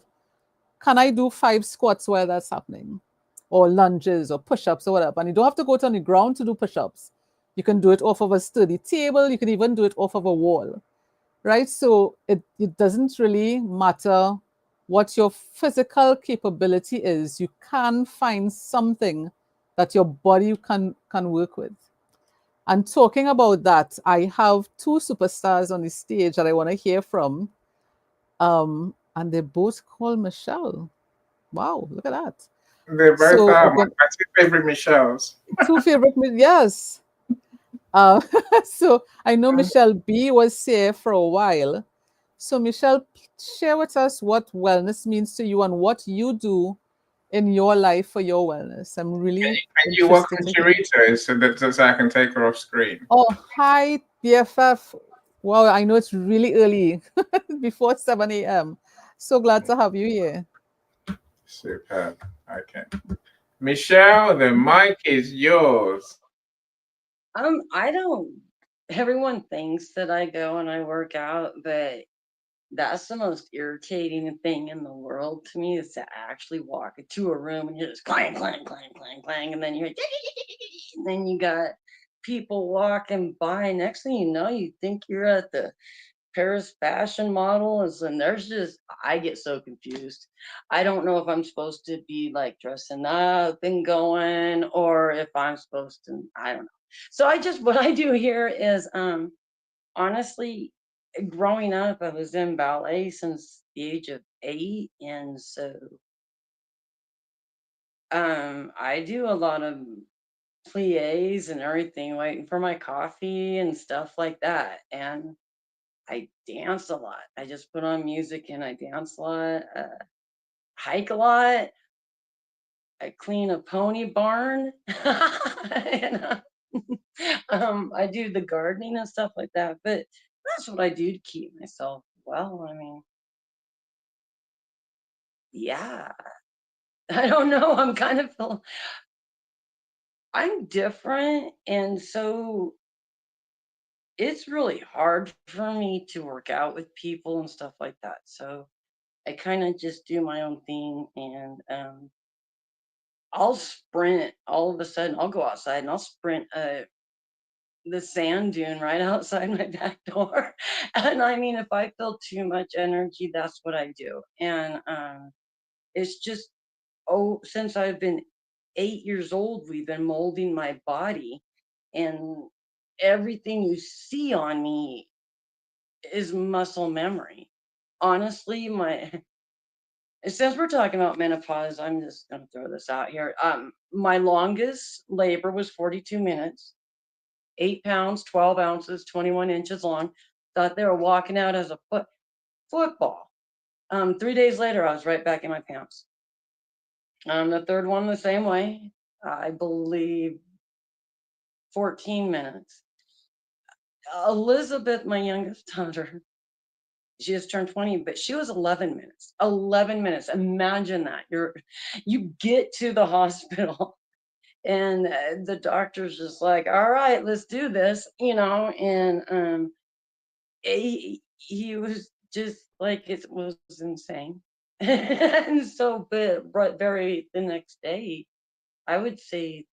Can I do 5 squats while that's happening? Or lunges or push-ups or whatever. And you don't have to go on the ground to do push-ups. You can do it off of a sturdy table. You can even do it off of a wall. Right? So it doesn't really matter what your physical capability is. You can find something that your body can work with. And talking about that, I have 2 superstars on the stage that I want to hear from. And they're both called Michelle. Wow, look at that. They both So are my 2 favorite Michelles. 2 favorite, yes. So I know Michelle B was here for a while. So Michelle, share with us what wellness means to you and what you do in your life for your wellness. I'm really Can you welcome Charita so I can take her off screen? Oh, hi, BFF. Wow, I know it's really early, before 7 a.m. So glad to have you here. Superb. Okay. Michelle, the mic is yours. I don't. Everyone thinks that I go and I work out, but that's the most irritating thing in the world to me is to actually walk into a room and you just clang, clang, clang, clang, clang, and then you're, and then you got people walking by. Next thing you know, you think you're at the Paris fashion models, and there's just, I get so confused. I don't know if I'm supposed to be like dressing up and going, or if I'm supposed to, I don't know. So what I do here is honestly, growing up I was in ballet since the age of 8, and so I do a lot of plies and everything, waiting for my coffee and stuff like that, and I dance a lot. I just put on music and I dance a lot, hike a lot. I clean a pony barn. and, I do the gardening and stuff like that. But that's what I do to keep myself well. I mean, yeah, I don't know. I'm kind of I'm different, and so it's really hard for me to work out with people and stuff like that. So I kind of just do my own thing, and I'll sprint. All of a sudden, I'll go outside and I'll sprint the sand dune right outside my back door. And I mean, if I feel too much energy, that's what I do. And it's just, oh, since I've been 8 years old, we've been molding my body, and everything you see on me is muscle memory. Honestly, my since we're talking about menopause, I'm just gonna throw this out here. My longest labor was 42 minutes, 8 pounds, 12 ounces, 21 inches long. Thought they were walking out as a football. 3 days later, I was right back in my pants. The third one the same way. I believe 14 minutes. Elizabeth, my youngest daughter, she just turned 20, but she was 11 minutes. 11 minutes. Imagine that. You get to the hospital and the doctor's just like, all right, let's do this, and he was just like, it was insane. And so, but very the next day, I would say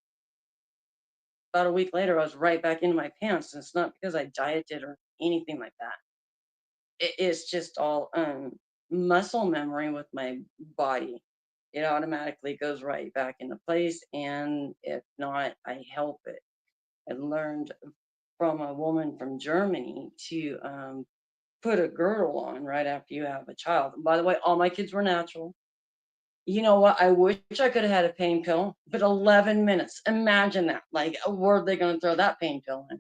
about a week later, I was right back into my pants. And it's not because I dieted or anything like that. It's just all muscle memory with my body. It automatically goes right back into place. And if not, I help it. I learned from a woman from Germany to put a girdle on right after you have a child. And by the way, all my kids were natural. You know what? I wish I could have had a pain pill, but 11 minutes. Imagine that. Like, where are they going to throw that pain pill in?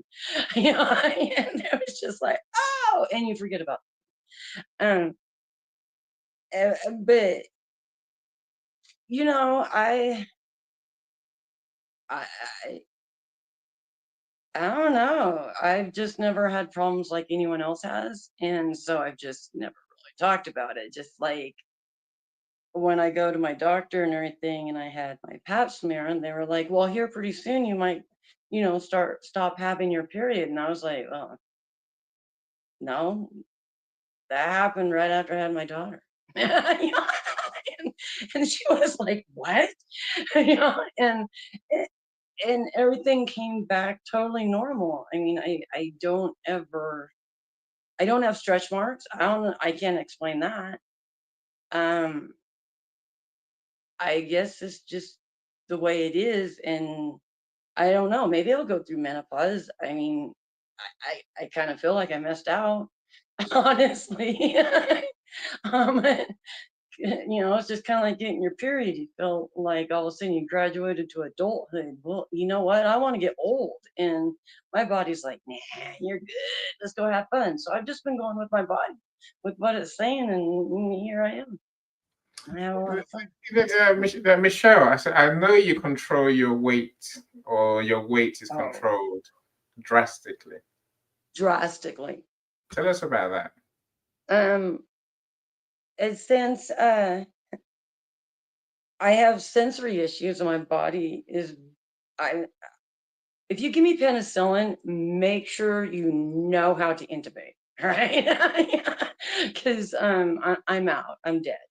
And it was just like, oh, and you forget about it. But I, I, I don't know. I've just never had problems like anyone else has, and so I've just never really talked about it. Just like when I go to my doctor and everything, and I had my pap smear, and they were like, "Well, here pretty soon you might, stop having your period." And I was like, "Well, no, that happened right after I had my daughter." and, and she was like, "What?" And and everything came back totally normal. I mean, I don't have stretch marks. I can't explain that. Um, I guess it's just the way it is, and I don't know. Maybe I'll go through menopause. I mean, I kind of feel like I missed out, honestly. um, it's just kind of like getting your period. You feel like all of a sudden you graduated to adulthood. Well, you know what? I want to get old, and my body's like, nah, you're good. Let's go have fun. So I've just been going with my body, with what it's saying, and here I am. I have a lot of fun. Michelle, I said, I know you control your weight, or your weight is controlled drastically. Drastically. Tell us about that. It's since I have sensory issues, and my body is. If you give me penicillin, make sure you know how to intubate, right? Because I'm out. I'm dead.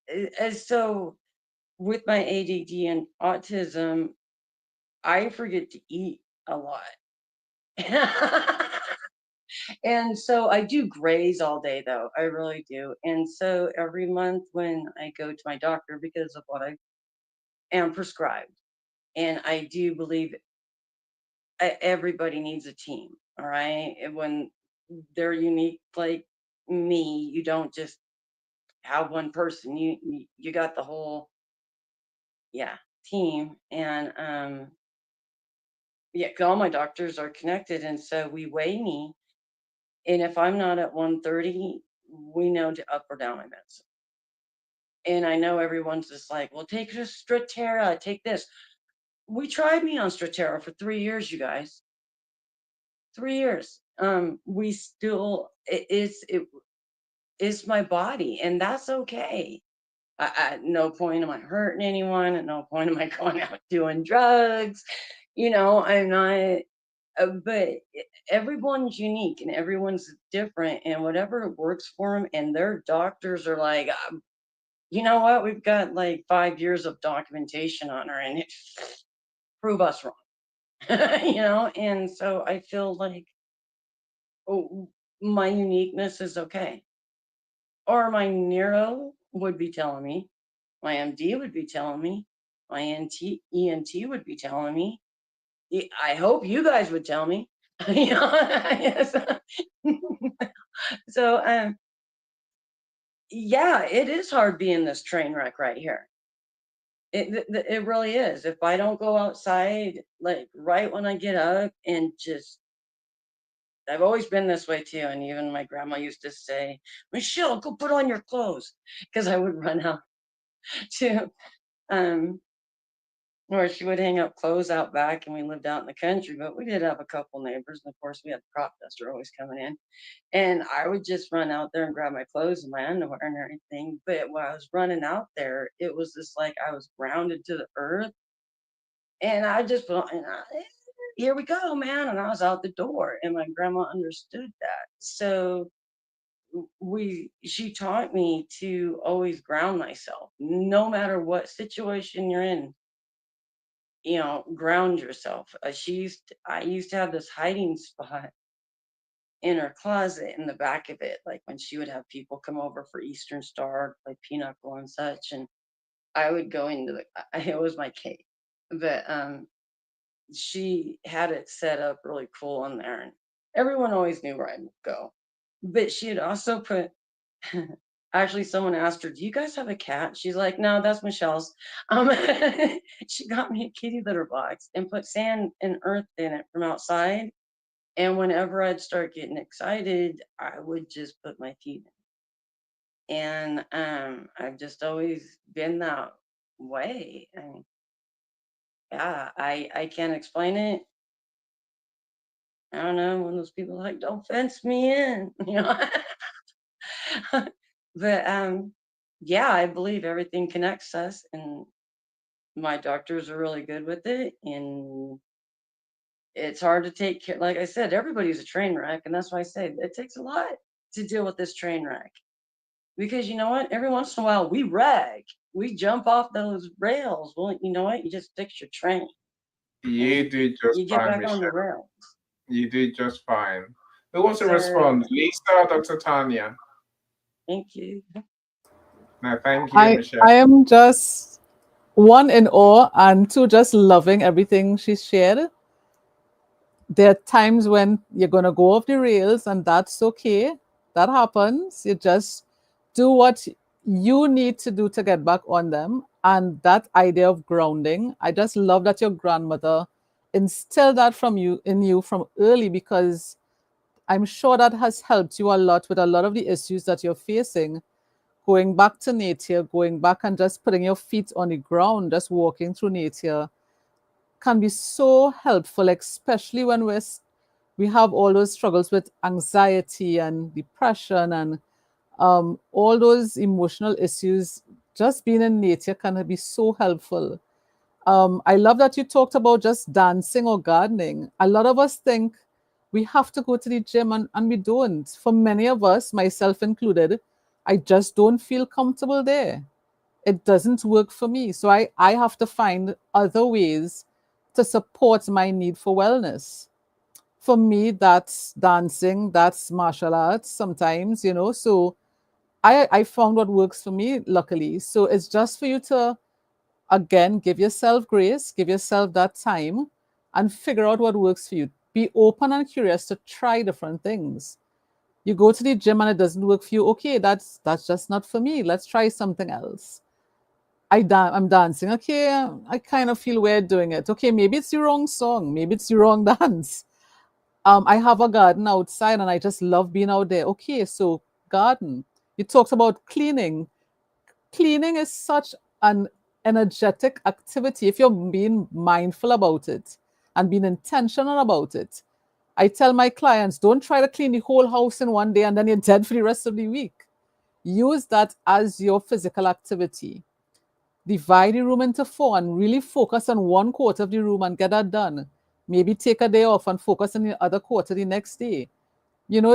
And so with my ADD and autism, I forget to eat a lot. And so I do graze all day, though. I really do. And so every month when I go to my doctor, because of what I am prescribed, and I do believe everybody needs a team, all right? And when they're unique like me, you don't just have one person. You got the whole team. And yeah, 'cause all my doctors are connected, and so we weigh me. And if I'm not at 130, we know to up or down my meds. And I know everyone's just like, well, take Strattera, take this. We tried me on Strattera for 3 years, you guys. 3 years. We still, it's my body, and that's okay. At no point am I hurting anyone. At no point am I going out doing drugs. I'm not. But everyone's unique and everyone's different, and whatever works for them. And their doctors are like, you know what? We've got like 5 years of documentation on her, and it prove us wrong. And so I feel like, oh, my uniqueness is okay. Or my neuro would be telling me, my MD would be telling me, my ENT would be telling me. I hope you guys would tell me. Yes. So, yeah, it is hard being this train wreck right here. It really is. If I don't go outside, like right when I get up and just, I've always been this way too. And even my grandma used to say, Michelle, go put on your clothes. Because I would run out to, um, or she would hang up clothes out back, and we lived out in the country, but we did have a couple neighbors. And of course, we had the crop duster always coming in. And I would just run out there and grab my clothes and my underwear and everything. But while I was running out there, it was just like I was grounded to the earth. And I just, here we go, man. And I was out the door, and my grandma understood that. So she taught me to always ground myself, no matter what situation you're in. Ground yourself. I used to have this hiding spot in her closet in the back of it, like when she would have people come over for Eastern Star, play pinochle and such, and I would go into it was my cave. But she had it set up really cool in there, and everyone always knew where I'd go. But she had also put actually, someone asked her, do you guys have a cat? She's like, no, that's Michelle's. She got me a kitty litter box and put sand and earth in it from outside. And whenever I'd start getting excited, I would just put my feet in. And I've just always been that way. And yeah, I can't explain it. I don't know, one of those people like, don't fence me in, But yeah, I believe everything connects us, and my doctors are really good with it. And it's hard to take care. Like I said, everybody's a train wreck, and that's why I say it takes a lot to deal with this train wreck. Because you know what? Every once in a while, we wreck. We jump off those rails. Well, you know what? You just fix your train. You do just You get fine, back on the Michelle. rail. You do just fine. Who wants to Sir, respond? Lisa or Dr. Tanya? thank you. No, thank you, I Michelle. am just one in awe and two just loving everything she shared. There are times when you're going to go off the rails, and that's okay. That happens. You just do what you need to do to get back on them. And that idea of grounding, I just love that your grandmother instilled that in you from early, because I'm sure that has helped you a lot with a lot of the issues that you're facing. Going back to nature, going back and just putting your feet on the ground, just walking through nature can be so helpful, especially when we have all those struggles with anxiety and depression and all those emotional issues. Just being in nature can be so helpful. I love that you talked about just dancing or gardening. A lot of us think we have to go to the gym, and we don't. For many of us, myself included, I just don't feel comfortable there. It doesn't work for me. So I have to find other ways to support my need for wellness. For me, that's dancing, that's martial arts sometimes, So I found what works for me, luckily. So it's just for you to, again, give yourself grace, give yourself that time, and figure out what works for you. Be open and curious to try different things. You go to the gym and it doesn't work for you. Okay, that's just not for me. Let's try something else. I'm dancing. Okay, I kind of feel weird doing it. Okay, maybe it's the wrong song. Maybe it's the wrong dance. I have a garden outside and I just love being out there. Okay, so garden. You talked about cleaning. Cleaning is such an energetic activity if you're being mindful about it and being intentional about it. I tell my clients, don't try to clean the whole house in one day and then you're dead for the rest of the week. use that as your physical activity. Divide the room into 4 and really focus on one quarter of the room and get that done. Maybe take a day off and focus on the other quarter the next day. You know,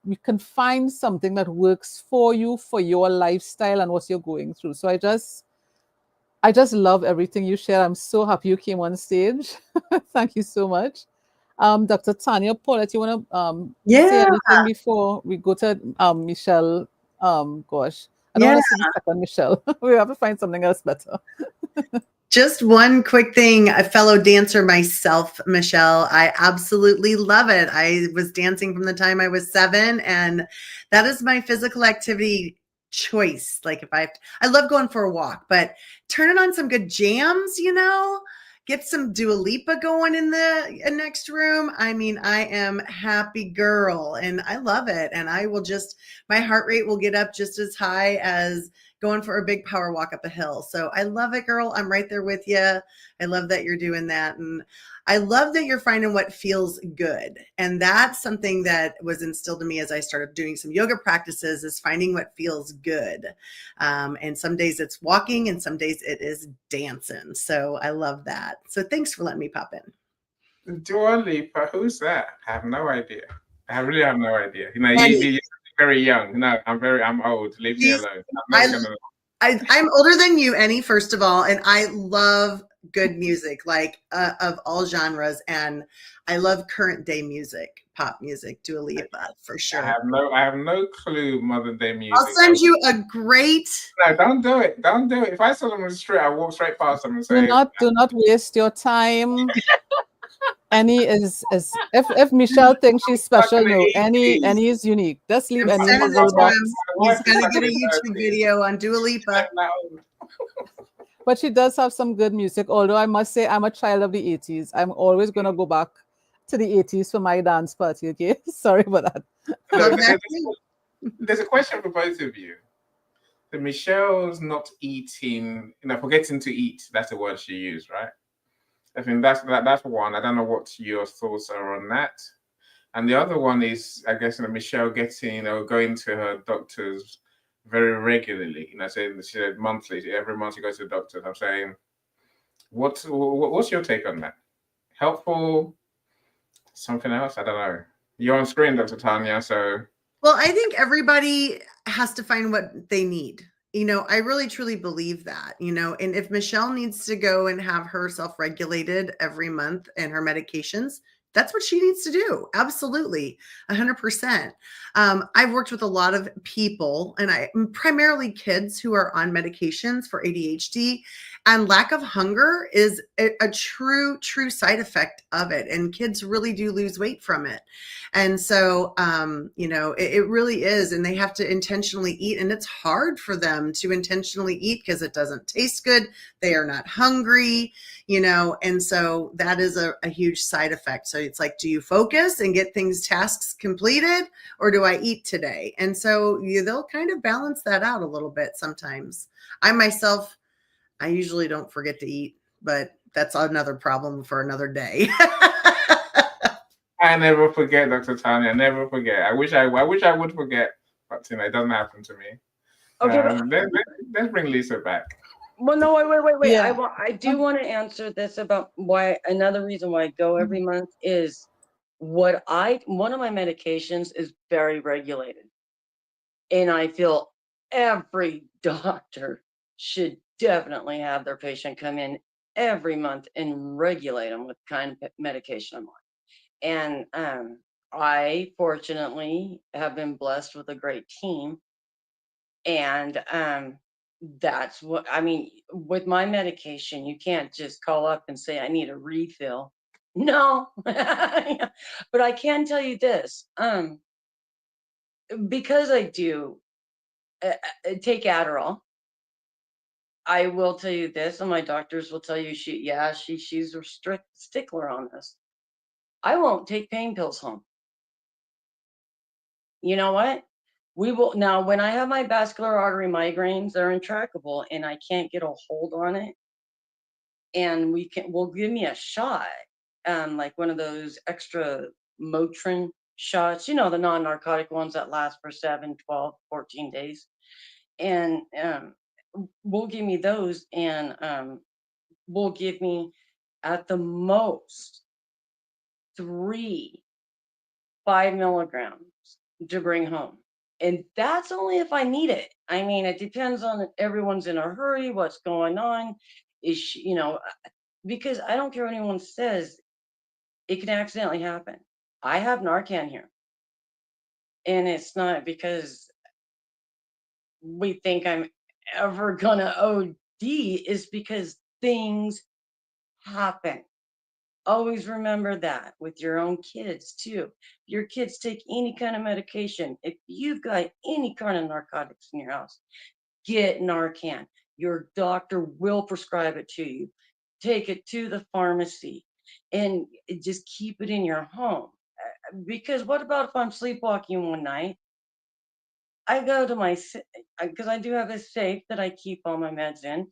we can find something that works for you, for your lifestyle and what you're going through. So I just love everything you share. I'm so happy you came on stage. Thank you so much. Dr. Tania Paulette, you want to say Yeah, anything before we go to Michelle? Gosh, I don't yeah. want to see the second Michelle. We have to find something else better. Just one quick thing, a fellow dancer myself, Michelle. I absolutely love it. I was dancing from the time I was 7, and that is my physical activity choice. Like I love going for a walk, but turning on some good jams, get some Dua Lipa going in the next room. I mean, I am happy girl and I love it. And my heart rate will get up just as high as going for a big power walk up a hill. So I love it, girl. I'm right there with you. I love that you're doing that. And I love that you're finding what feels good. And that's something that was instilled in me as I started doing some yoga practices, is finding what feels good. And some days it's walking and some days it is dancing. So I love that. So thanks for letting me pop in. Dua Lipa, who's that? I have no idea. I really have no idea. You know, And you're very young. No, I'm old. Leave me alone. I'm not gonna. I'm older than you, Annie, first of all, and I love good music, like of all genres, and I love current day music, pop music, Dua Lipa for sure. I have no clue modern day music. I'll send you a great. No, don't do it. Don't do it. If I saw them on the street, I walk straight past them and say, Do not waste your time. Annie is if Michelle thinks she's special, no, Annie is unique. Just leave Annie in his little box. He's gonna get a YouTube video on Dua Lipa. But she does have some good music, although I must say I'm a child of the 80s. I'm always going to go back to the 80s for my dance party, okay? Sorry about that. There's a question for both of you. So Michelle's not eating, forgetting to eat. That's the word she used, right? I think that's one. I don't know what your thoughts are on that. And the other one is, I guess, Michelle getting or going to her doctors very regularly. Saying she said monthly. Every month she goes to the doctor. I'm saying, what's your take on that? Helpful? Something else? I don't know. You're on screen, Dr. Tania. So. Well, I think everybody has to find what they need. I really truly believe that, and if Michelle needs to go and have herself regulated every month and her medications, that's what she needs to do. Absolutely. 100%. I've worked with a lot of people, and primarily kids who are on medications for ADHD, and lack of hunger is a true side effect of it. And kids really do lose weight from it. And so, it really is. And they have to intentionally eat. And it's hard for them to intentionally eat because it doesn't taste good. They are not hungry, and so that is a huge side effect. So it's like, do you focus and get tasks completed, or do I eat today? And so they'll kind of balance that out a little bit sometimes. I usually don't forget to eat, but that's another problem for another day. I never forget, Dr. Tania. I never forget. I wish I would forget, but it doesn't happen to me. Okay, let's bring Lisa back. Well, no, wait. Yeah. I do want to answer this about why. Another reason why I go every month is one of my medications is very regulated, and I feel every doctor should definitely have their patient come in every month and regulate them with the kind of medication I'm on. And I fortunately have been blessed with a great team, and that's what I mean. With my medication, you can't just call up and say, I need a refill. No, but I can tell you this, because I do take Adderall, I will tell you this, and my doctors will tell you, she's a strict stickler on this. I won't take pain pills home. You know what? We will now, when I have my vascular artery migraines, they're intractable and I can't get a hold on it. And will give me a shot, like one of those extra Motrin shots, you know, the non-narcotic ones that last for 7, 12, 14 days. And will give me those, and will give me at the most 3 5 milligrams to bring home. And that's only if I need it. I mean, it depends on if everyone's in a hurry, what's going on. You know, because I don't care what anyone says, it can accidentally happen. I have Narcan here. And it's not because we think I'm ever gonna OD, it's because things happen. Always remember that with your own kids too. Your kids take any kind of medication. If you've got any kind of narcotics in your house, get Narcan. Your doctor will prescribe it to you. Take it to the pharmacy and just keep it in your home. Because what about if I'm sleepwalking one night? I go to my, because I do have a safe that I keep all my meds in.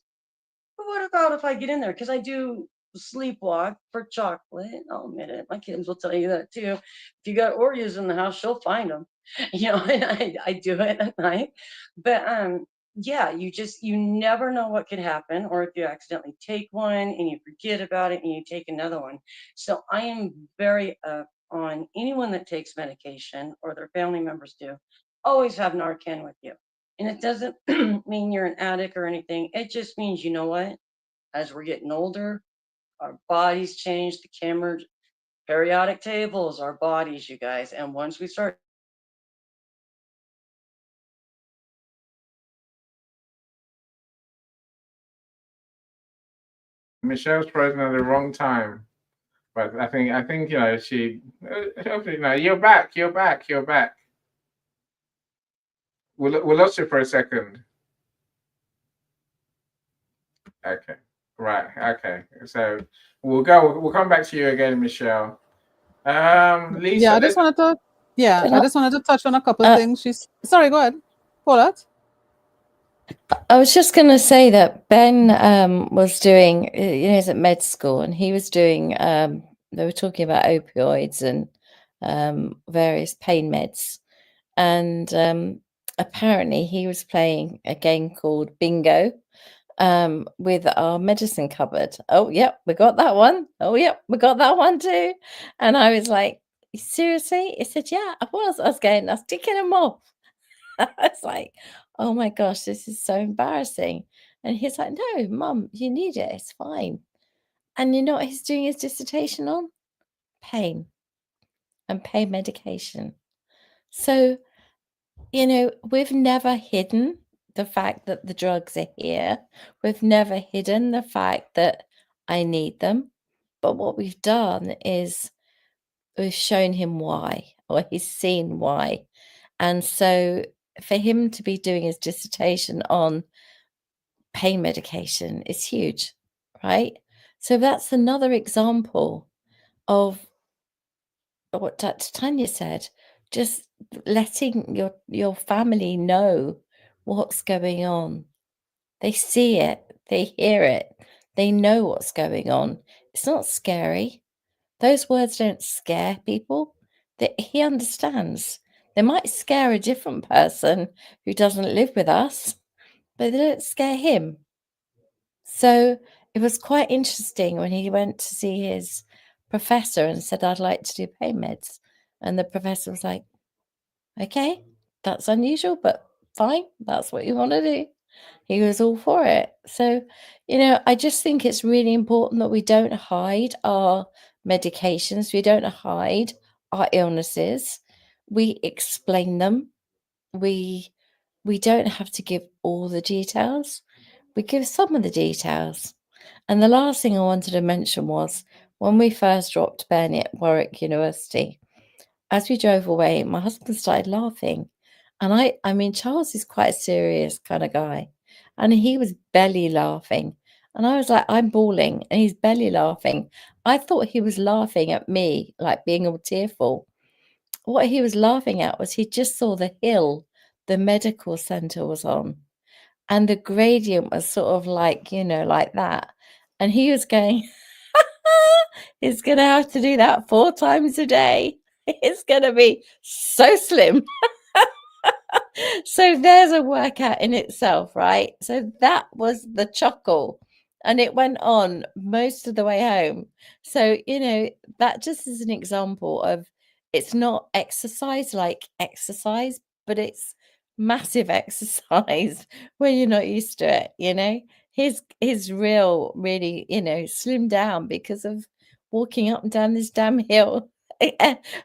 But what about if I get in there? Because I do sleepwalk for chocolate. I'll admit it. My kids will tell you that too. If you got Oreos in the house, she'll find them. You know, and I do it at night. But yeah, you never know what could happen, or if you accidentally take one and you forget about it and you take another one. So I am very on anyone that takes medication or their family members do. Always have Narcan with you. And it doesn't mean you're an addict or anything. It just means, you know what? As we're getting older, our bodies change. The camera, periodic tables, our bodies, you guys. And once we start. Michelle's frozen at the wrong time. But I think you know, she hopefully no, you're back. We lost you for a second. Okay. Right. Okay. So we'll come back to you again, Michelle. Lisa. Yeah, I just wanted to touch on a couple of things. Sorry, go ahead. Paulette. I was just going to say that Ben was doing, you know, he's at med school, and he was doing, they were talking about opioids and various pain meds. And apparently he was playing a game called Bingo with our medicine cupboard. Oh, yep, we got that one. Oh, yep, we got that one too. And I was like, seriously? He said, yeah, I was ticking them off. I was like, oh my gosh, this is so embarrassing. And he's like, no, Mum, you need it. It's fine. And you know what he's doing his dissertation on? Pain and pain medication. So, you know, we've never hidden the fact that the drugs are here. We've never hidden the fact that I need them. But what we've done is we've shown him why, or he's seen why. And so for him to be doing his dissertation on pain medication is huge, right? So that's another example of what Dr. Tania said, just letting your family know what's going on. They see it, they hear it, they know what's going on. It's not scary. Those words don't scare people. He understands. They might scare a different person who doesn't live with us, but they don't scare him. So it was quite interesting when he went to see his professor and said, I'd like to do pain meds. And the professor was like, okay, that's unusual, but fine, that's what you want to do. He was all for it. So, you know, I just think it's really important that we don't hide our medications. We don't hide our illnesses. We explain them. We don't have to give all the details. We give some of the details. And the last thing I wanted to mention was when we first dropped Ben at Warwick University, as we drove away, my husband started laughing. And I mean, Charles is quite a serious kind of guy. And he was belly laughing. And I was like, I'm bawling. And he's belly laughing. I thought he was laughing at me, like being all tearful. What he was laughing at was he just saw the hill the medical center was on. And the gradient was sort of like, you know, like that. And he was going, he's going to have to do that 4 times a day. it's going to be so slim. So there's a workout in itself, right? So that was the chuckle, and it went on most of the way home. So, that just is an example of, it's not exercise like exercise, but it's massive exercise where you're not used to it. His real really, slimmed down because of walking up and down this damn hill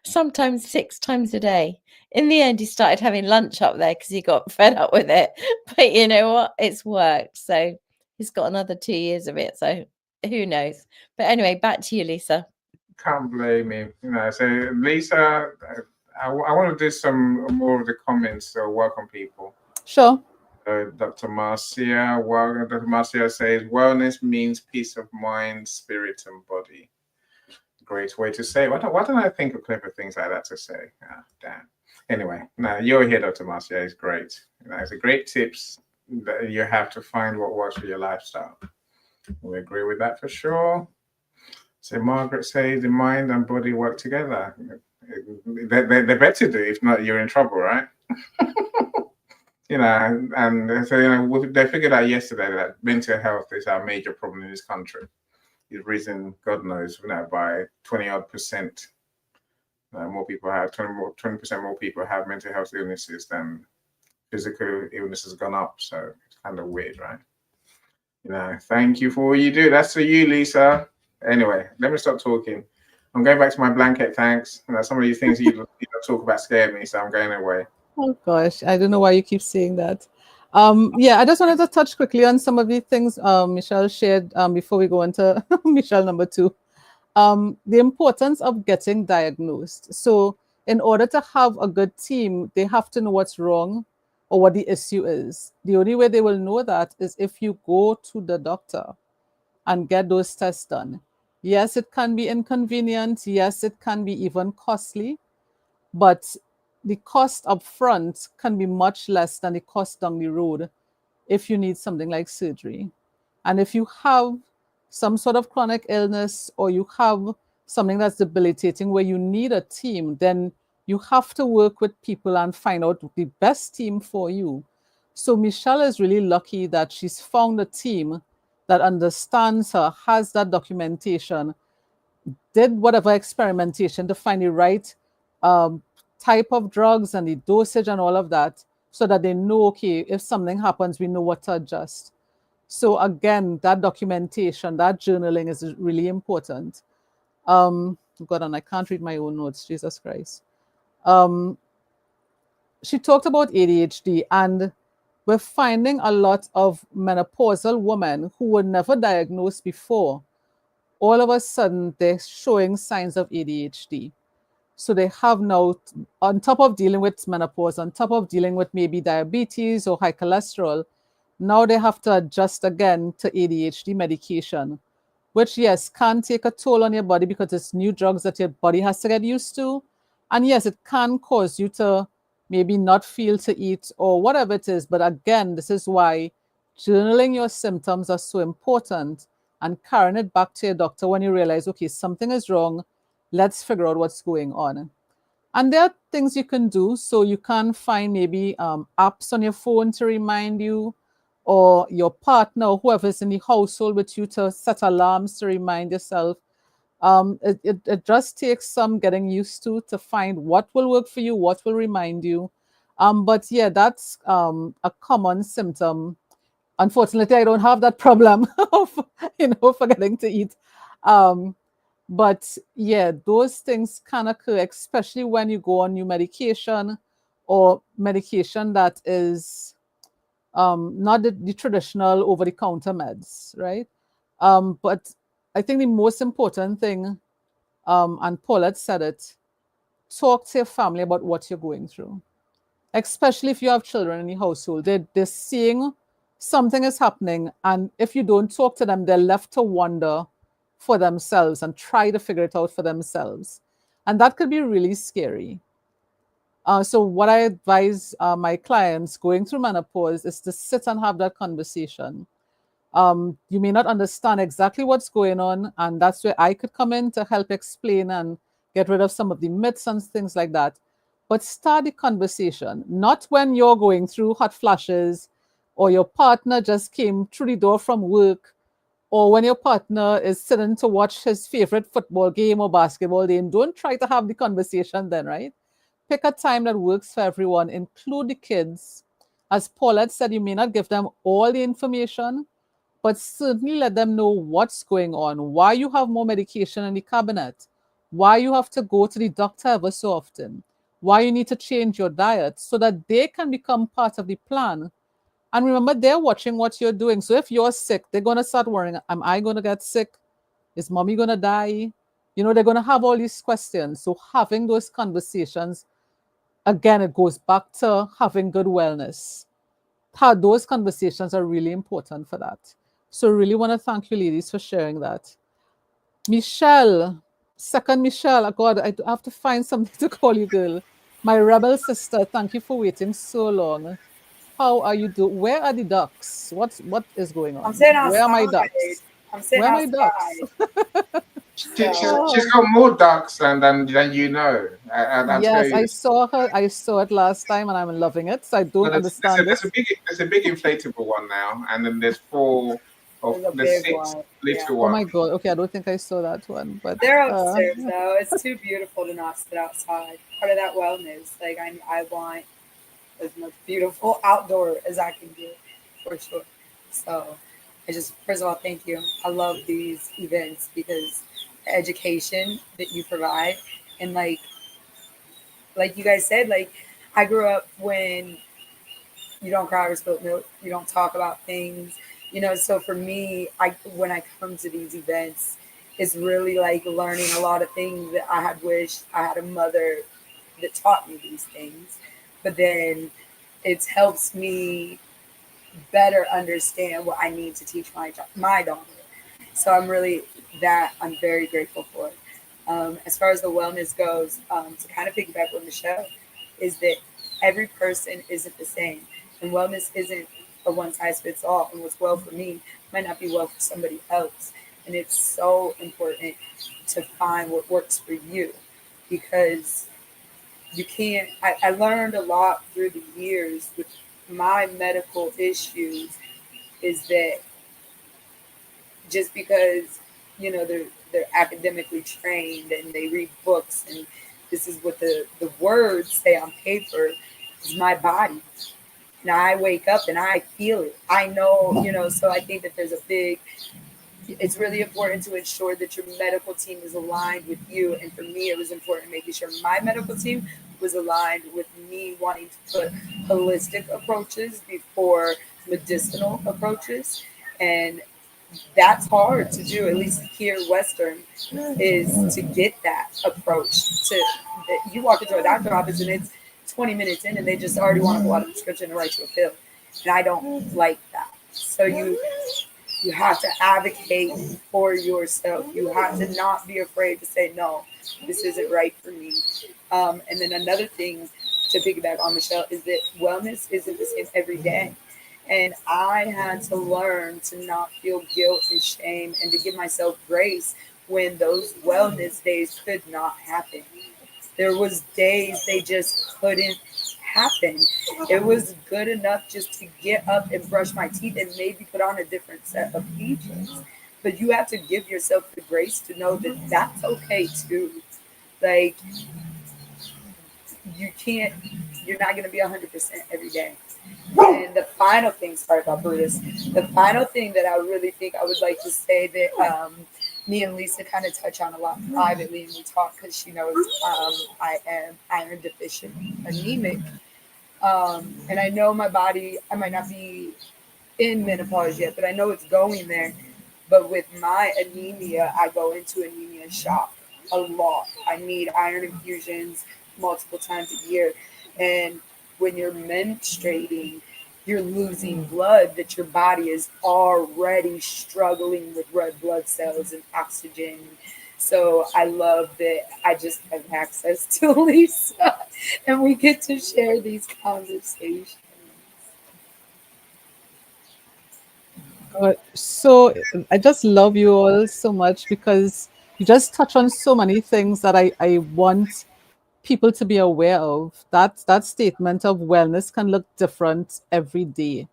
sometimes 6 times a day. In the end, he started having lunch up there because he got fed up with it. But you know what? It's worked. So he's got another 2 years of it. So who knows? But anyway, back to you, Lisa. Can't blame him. So Lisa, I want to do some more of the comments. So welcome, people. Sure. Dr. Marcia, Dr. Marcia says, wellness means peace of mind, spirit, and body. Great way to say it. Why don't I think of clever things like that to say? Damn. Anyway, no, you're here, Dr. Marcia. It's great. It's a great tips that you have to find what works for your lifestyle. We agree with that for sure. So Margaret says the mind and body work together. They're better to do. If not, you're in trouble, right? And so they figured out yesterday that mental health is our major problem in this country. It's risen, God knows, by 20-odd%. More people have 20% more people have mental health illnesses than physical illnesses gone up. So it's kind of weird, right? Thank you for all you do. That's for you, Lisa. Anyway, let me stop talking. I'm going back to my blanket, thanks. Some of these things you talk about scare me, so I'm going away. Oh gosh, I don't know why you keep saying that. Yeah, I just wanted to touch quickly on some of the things Michelle shared before we go into Michelle number 2. The importance of getting diagnosed. So in order to have a good team, they have to know what's wrong or what the issue is. The only way they will know that is if you go to the doctor and get those tests done. Yes, it can be inconvenient. Yes, it can be even costly, but the cost up front can be much less than the cost down the road if you need something like surgery. And if you have some sort of chronic illness or you have something that's debilitating where you need a team, then you have to work with people and find out the best team for you. So Michelle is really lucky that she's found a team that understands her, has that documentation, did whatever experimentation to find the right type of drugs and the dosage and all of that, so that they know, okay, if something happens, we know what to adjust. So again, that documentation, that journaling is really important. God, and I can't read my own notes, Jesus Christ. She talked about ADHD, and we're finding a lot of menopausal women who were never diagnosed before. All of a sudden, they're showing signs of ADHD. So they have now, on top of dealing with menopause, on top of dealing with maybe diabetes or high cholesterol, now they have to adjust again to ADHD medication, which, yes, can take a toll on your body because it's new drugs that your body has to get used to. And yes, it can cause you to maybe not feel to eat or whatever it is. But again, this is why journaling your symptoms are so important and carrying it back to your doctor when you realize, okay, something is wrong. Let's figure out what's going on. And there are things you can do. So you can find maybe apps on your phone to remind you, or your partner or whoever's in the household with you to set alarms to remind yourself. It just takes some getting used to find what will work for you, what will remind you. But yeah, that's a common symptom. Unfortunately, I don't have that problem of forgetting to eat. But yeah, those things can occur, especially when you go on new medication or medication that is not the traditional over-the-counter meds, right? But I think the most important thing, and Paulette said it, talk to your family about what you're going through, especially if you have children in the household. They're seeing something is happening, and if you don't talk to them, they're left to wonder for themselves and try to figure it out for themselves. And that could be really scary. So what I advise my clients going through menopause is to sit and have that conversation. You may not understand exactly what's going on, and that's where I could come in to help explain and get rid of some of the myths and things like that. But start the conversation, not when you're going through hot flashes or your partner just came through the door from work, or when your partner is sitting to watch his favorite football game or basketball game. Don't try to have the conversation then, right? Pick a time that works for everyone, include the kids. As Paulette said, you may not give them all the information, but certainly let them know what's going on, why you have more medication in the cabinet, why you have to go to the doctor ever so often, why you need to change your diet, so that they can become part of the plan. And remember, they're watching what you're doing. So if you're sick, they're going to start worrying, am I going to get sick? Is mommy going to die? You know, they're going to have all these questions. So having those conversations, again, it goes back to having good wellness. How those conversations are really important for that. So really want to thank you ladies for sharing that. Michelle, second Michelle, oh God, I have to find something to call you, girl. My rebel sister, thank you for waiting so long. How are you doing? Where are the ducks? What is going I'm on? sitting Where are my outside. ducks? I'm sitting Where are my ducks? outside. She's So got more ducks than you know. I'll tell Yes, you. I saw her. I saw it last time, and I'm loving it. So I don't But understand this. there's a big inflatable one now, and then there's a there's big six one. Yeah. little Oh ones. my God. Okay, I don't think I saw that one, but They're upstairs though. It's too beautiful to not sit outside. Part of that wellness. Like I want as much beautiful outdoor as I can get for sure. So I just first of all thank you. I love these events because the education that you provide and like you guys said, like I grew up when you don't cry over spilled milk, you don't talk about things, you know. So for me, I when I come to these events, it's really like learning a lot of things that I had wished I had a mother that taught me these things. But then it helps me better understand what I need to teach my daughter. So I'm very grateful for it. As far as the wellness goes, to kind of piggyback with Michelle, is that every person isn't the same, and wellness isn't a one size fits all. And what's well for me might not be well for somebody else. And it's so important to find what works for you, because you can't. I learned a lot through the years with my medical issues is that just because they're academically trained and they read books and this is what the words say on paper is my body, and I wake up and I feel it. I know, so I think that it's really important to ensure that your medical team is aligned with you. And for me, it was important making sure my medical team was aligned with me wanting to put holistic approaches before medicinal approaches. And that's hard to do, at least here Western, is to get that approach to that you walk into a doctor's office and it's 20 minutes in and they just already want to pull out a prescription and write you a pill. And I don't like that. So you have to advocate for yourself. You have to not be afraid to say, no, this isn't right for me. And then another thing to piggyback on Michelle is that wellness isn't the same every day. And I had to learn to not feel guilt and shame and to give myself grace when those wellness days could not happen. There was days they just couldn't happen. It was good enough just to get up and brush my teeth and maybe put on a different set of PJs. But you have to give yourself the grace to know that that's okay too. Like you're not going to be 100% every day. And the final thing, sorry about Brutus, the final thing that I really think I would like to say that me and Lisa kind of touch on a lot privately and we talk because she knows I am iron deficient anemic. And I know my body, I might not be in menopause yet, but I know it's going there. But with my anemia, I go into anemia shock a lot. I need iron infusions multiple times a year. And when you're menstruating, you're losing blood that your body is already struggling with red blood cells and oxygen. So I love that I just have access to Lisa and we get to share these conversations. So I just love you all so much because You just touch on so many things that I want people to be aware of. That statement of wellness can look different every day,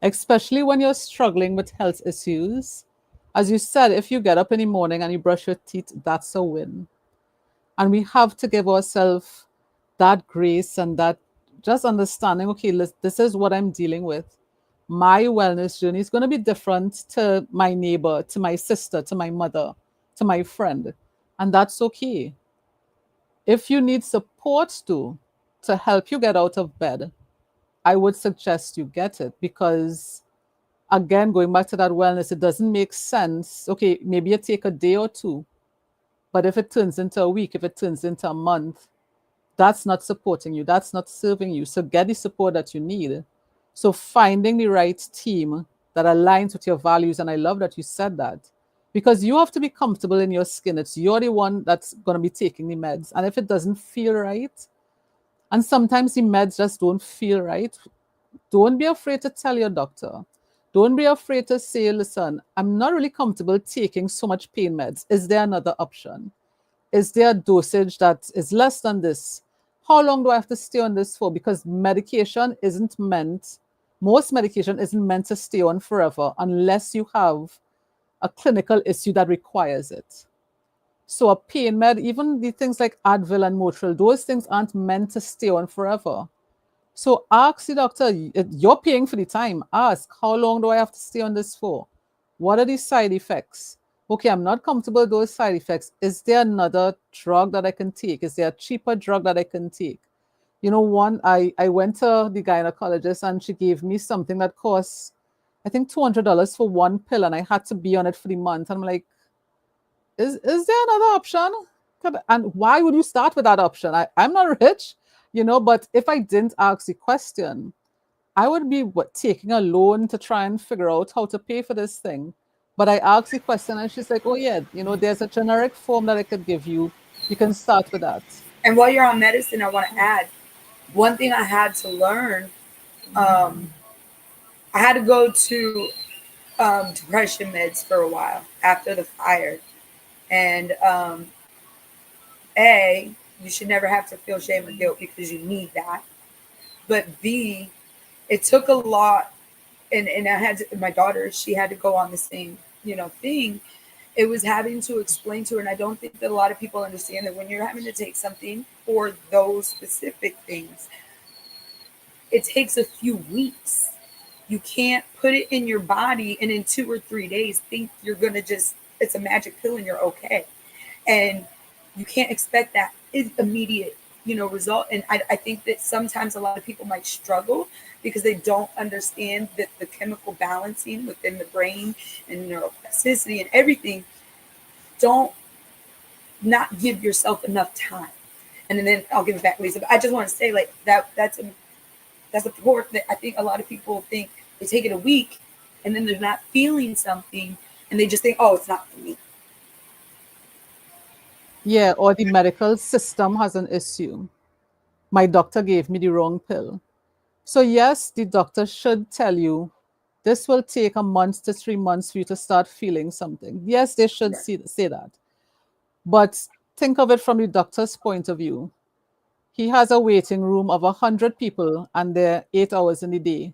especially when you're struggling with health issues. As you said, if you get up in the morning and you brush your teeth, that's a win. And we have to give ourselves that grace and that just understanding, okay, this is what I'm dealing with. My wellness journey is going to be different to my neighbor, to my sister, to my mother, to my friend. And that's okay. If you need support to help you get out of bed, I would suggest you get it, because again, going back to that wellness, it doesn't make sense. Okay, maybe you take a day or two, but if it turns into a week, if it turns into a month, that's not supporting you. That's not serving you. So get the support that you need. So finding the right team that aligns with your values. And I love that you said that, because you have to be comfortable in your skin. It's you're the one that's going to be taking the meds. And if it doesn't feel right, and sometimes the meds just don't feel right, don't be afraid to tell your doctor. Don't be afraid to say, listen, I'm not really comfortable taking so much pain meds. Is there another option? Is there a dosage that is less than this? How long do I have to stay on this for? Because most medication isn't meant to stay on forever unless you have a clinical issue that requires it. So a pain med, even the things like Advil and Motril, those things aren't meant to stay on forever. So ask the doctor, you're paying for the time. Ask, how long do I have to stay on this for? What are the side effects? Okay, I'm not comfortable with those side effects. Is there another drug that I can take? Is there a cheaper drug that I can take? You know, I went to the gynecologist and she gave me something that costs, I think, $200 for one pill, and I had to be on it for the month. And I'm like, is there another option? And why would you start with that option? I'm not rich, but if I didn't ask the question, I would be taking a loan to try and figure out how to pay for this thing. But I asked the question and she's like, oh yeah, there's a generic form that I could give you. You can start with that. And while you're on medicine, I want to add one thing I had to learn. I had to go to depression meds for a while after the fire. And A, you should never have to feel shame or guilt because you need that. But B, it took a lot. And I had my daughter, she had to go on the same, thing. It was having to explain to her. And I don't think that a lot of people understand that when you're having to take something for those specific things, it takes a few weeks. You can't put it in your body and in 2 or 3 days think you're going to it's a magic pill and you're okay. And you can't expect that immediate, result. And I think that sometimes a lot of people might struggle because they don't understand that the chemical balancing within the brain and neuroplasticity and everything, don't not give yourself enough time. And then I'll give it back to Lisa. But I just want to say, like, that's a part that I think a lot of people think they take it a week and then they're not feeling something and they just think, oh, it's not for me. Yeah, or the medical system has an issue. My doctor gave me the wrong pill. So yes, the doctor should tell you this will take a month to 3 months for you to start feeling something. Yes, they should say that. But think of it from the doctor's point of view. He has a waiting room of 100 people and they're 8 hours in the day.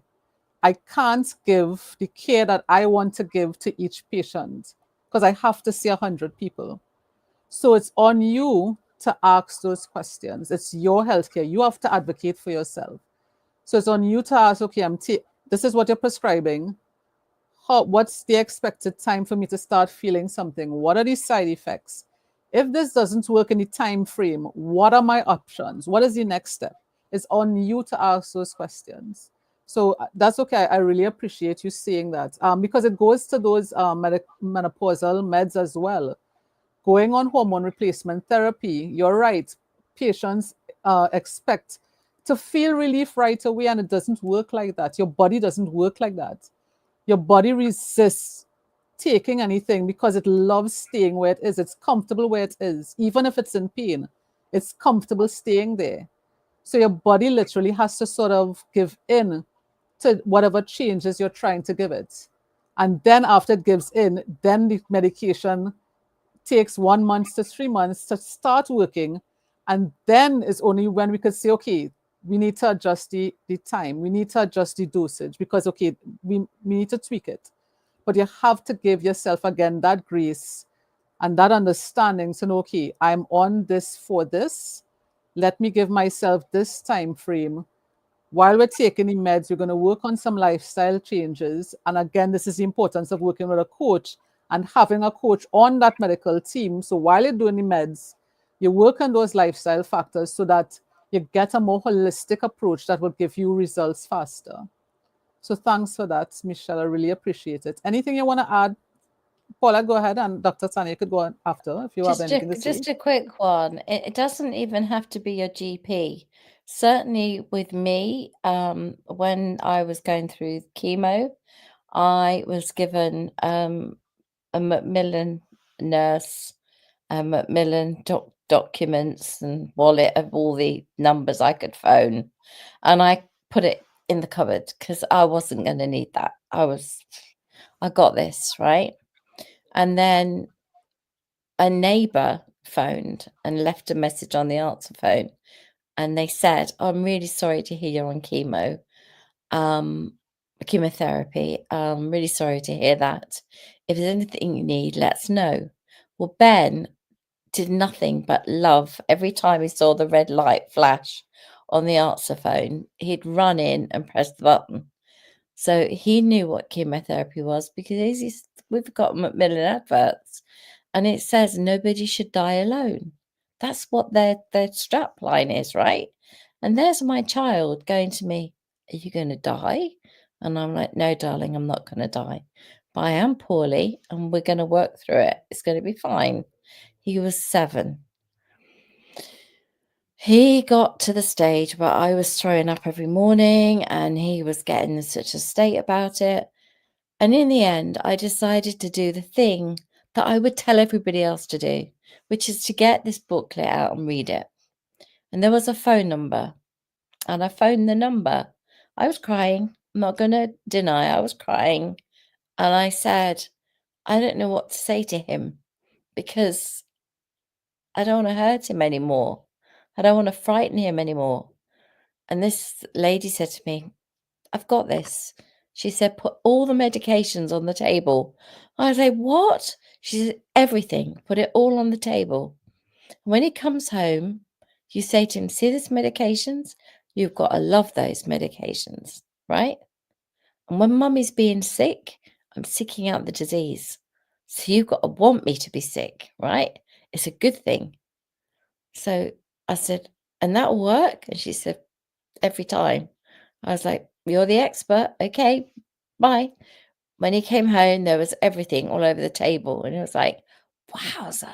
I can't give the care that I want to give to each patient because I have to see 100 people. So it's on you to ask those questions. It's your healthcare. You have to advocate for yourself. So it's on you to ask, okay, this is what you're prescribing. What's the expected time for me to start feeling something? What are the side effects? If this doesn't work in the time frame, what are my options? What is the next step? It's on you to ask those questions. So that's okay. I really appreciate you saying that because it goes to those menopausal meds as well. Going on hormone replacement therapy, you're right. Patients expect to feel relief right away, and it doesn't work like that. Your body doesn't work like that. Your body resists taking anything because it loves staying where it is. It's comfortable where it is. Even if it's in pain, it's comfortable staying there. So your body literally has to sort of give in to whatever changes you're trying to give it. And then after it gives in, then the medication takes 1 month to 3 months to start working. And then is only when we could say, okay, we need to adjust the time. We need to adjust the dosage because, okay, we need to tweak it. But you have to give yourself, again, that grace and that understanding to know, okay, I'm on this for this. Let me give myself this time frame. While we're taking the meds, we're going to work on some lifestyle changes. And again, this is the importance of working with a coach and having a coach on that medical team. So while you're doing the meds, you work on those lifestyle factors so that you get a more holistic approach that will give you results faster. So thanks for that, Michelle. I really appreciate it. Anything you want to add? Paula, go ahead, and Dr. Tania could go on after if you have anything to say. Just a quick one. It doesn't even have to be your GP. Certainly with me, when I was going through chemo, I was given a Macmillan nurse, Macmillan documents and wallet of all the numbers I could phone, and I put it in the cupboard because I wasn't going to need that. I got this, right? And then a neighbor phoned and left a message on the answer phone, and they said, I'm really sorry to hear you're on chemotherapy. I'm really sorry to hear that. If there's anything you need, let us know. Well, Ben did nothing but love every time he saw the red light flash on the answer phone. He'd run in and press the button. So he knew what chemotherapy was because we've got Macmillan adverts, and it says nobody should die alone. That's what their strap line is, right? And there's my child going to me, are you going to die? And I'm like, no, darling, I'm not going to die. But I am poorly, and we're going to work through it. It's going to be fine. He was 7. He got to the stage where I was throwing up every morning, and he was getting in such a state about it. And in the end, I decided to do the thing that I would tell everybody else to do, which is to get this booklet out and read it. And there was a phone number, and I phoned the number. I was crying. I'm not going to deny I was crying. And I said, I don't know what to say to him because I don't want to hurt him anymore. I don't want to frighten him anymore. And this lady said to me, I've got this. She said, put all the medications on the table. I say, what? She said, everything. Put it all on the table. When he comes home, you say to him, see these medications? You've got to love those medications, right? And when mummy's being sick, I'm seeking out the disease. So you've got to want me to be sick, right? It's a good thing. So I said, and that'll work? And she said, every time. I was like, you're the expert. Okay, bye. When he came home, there was everything all over the table. And it was like, wowza.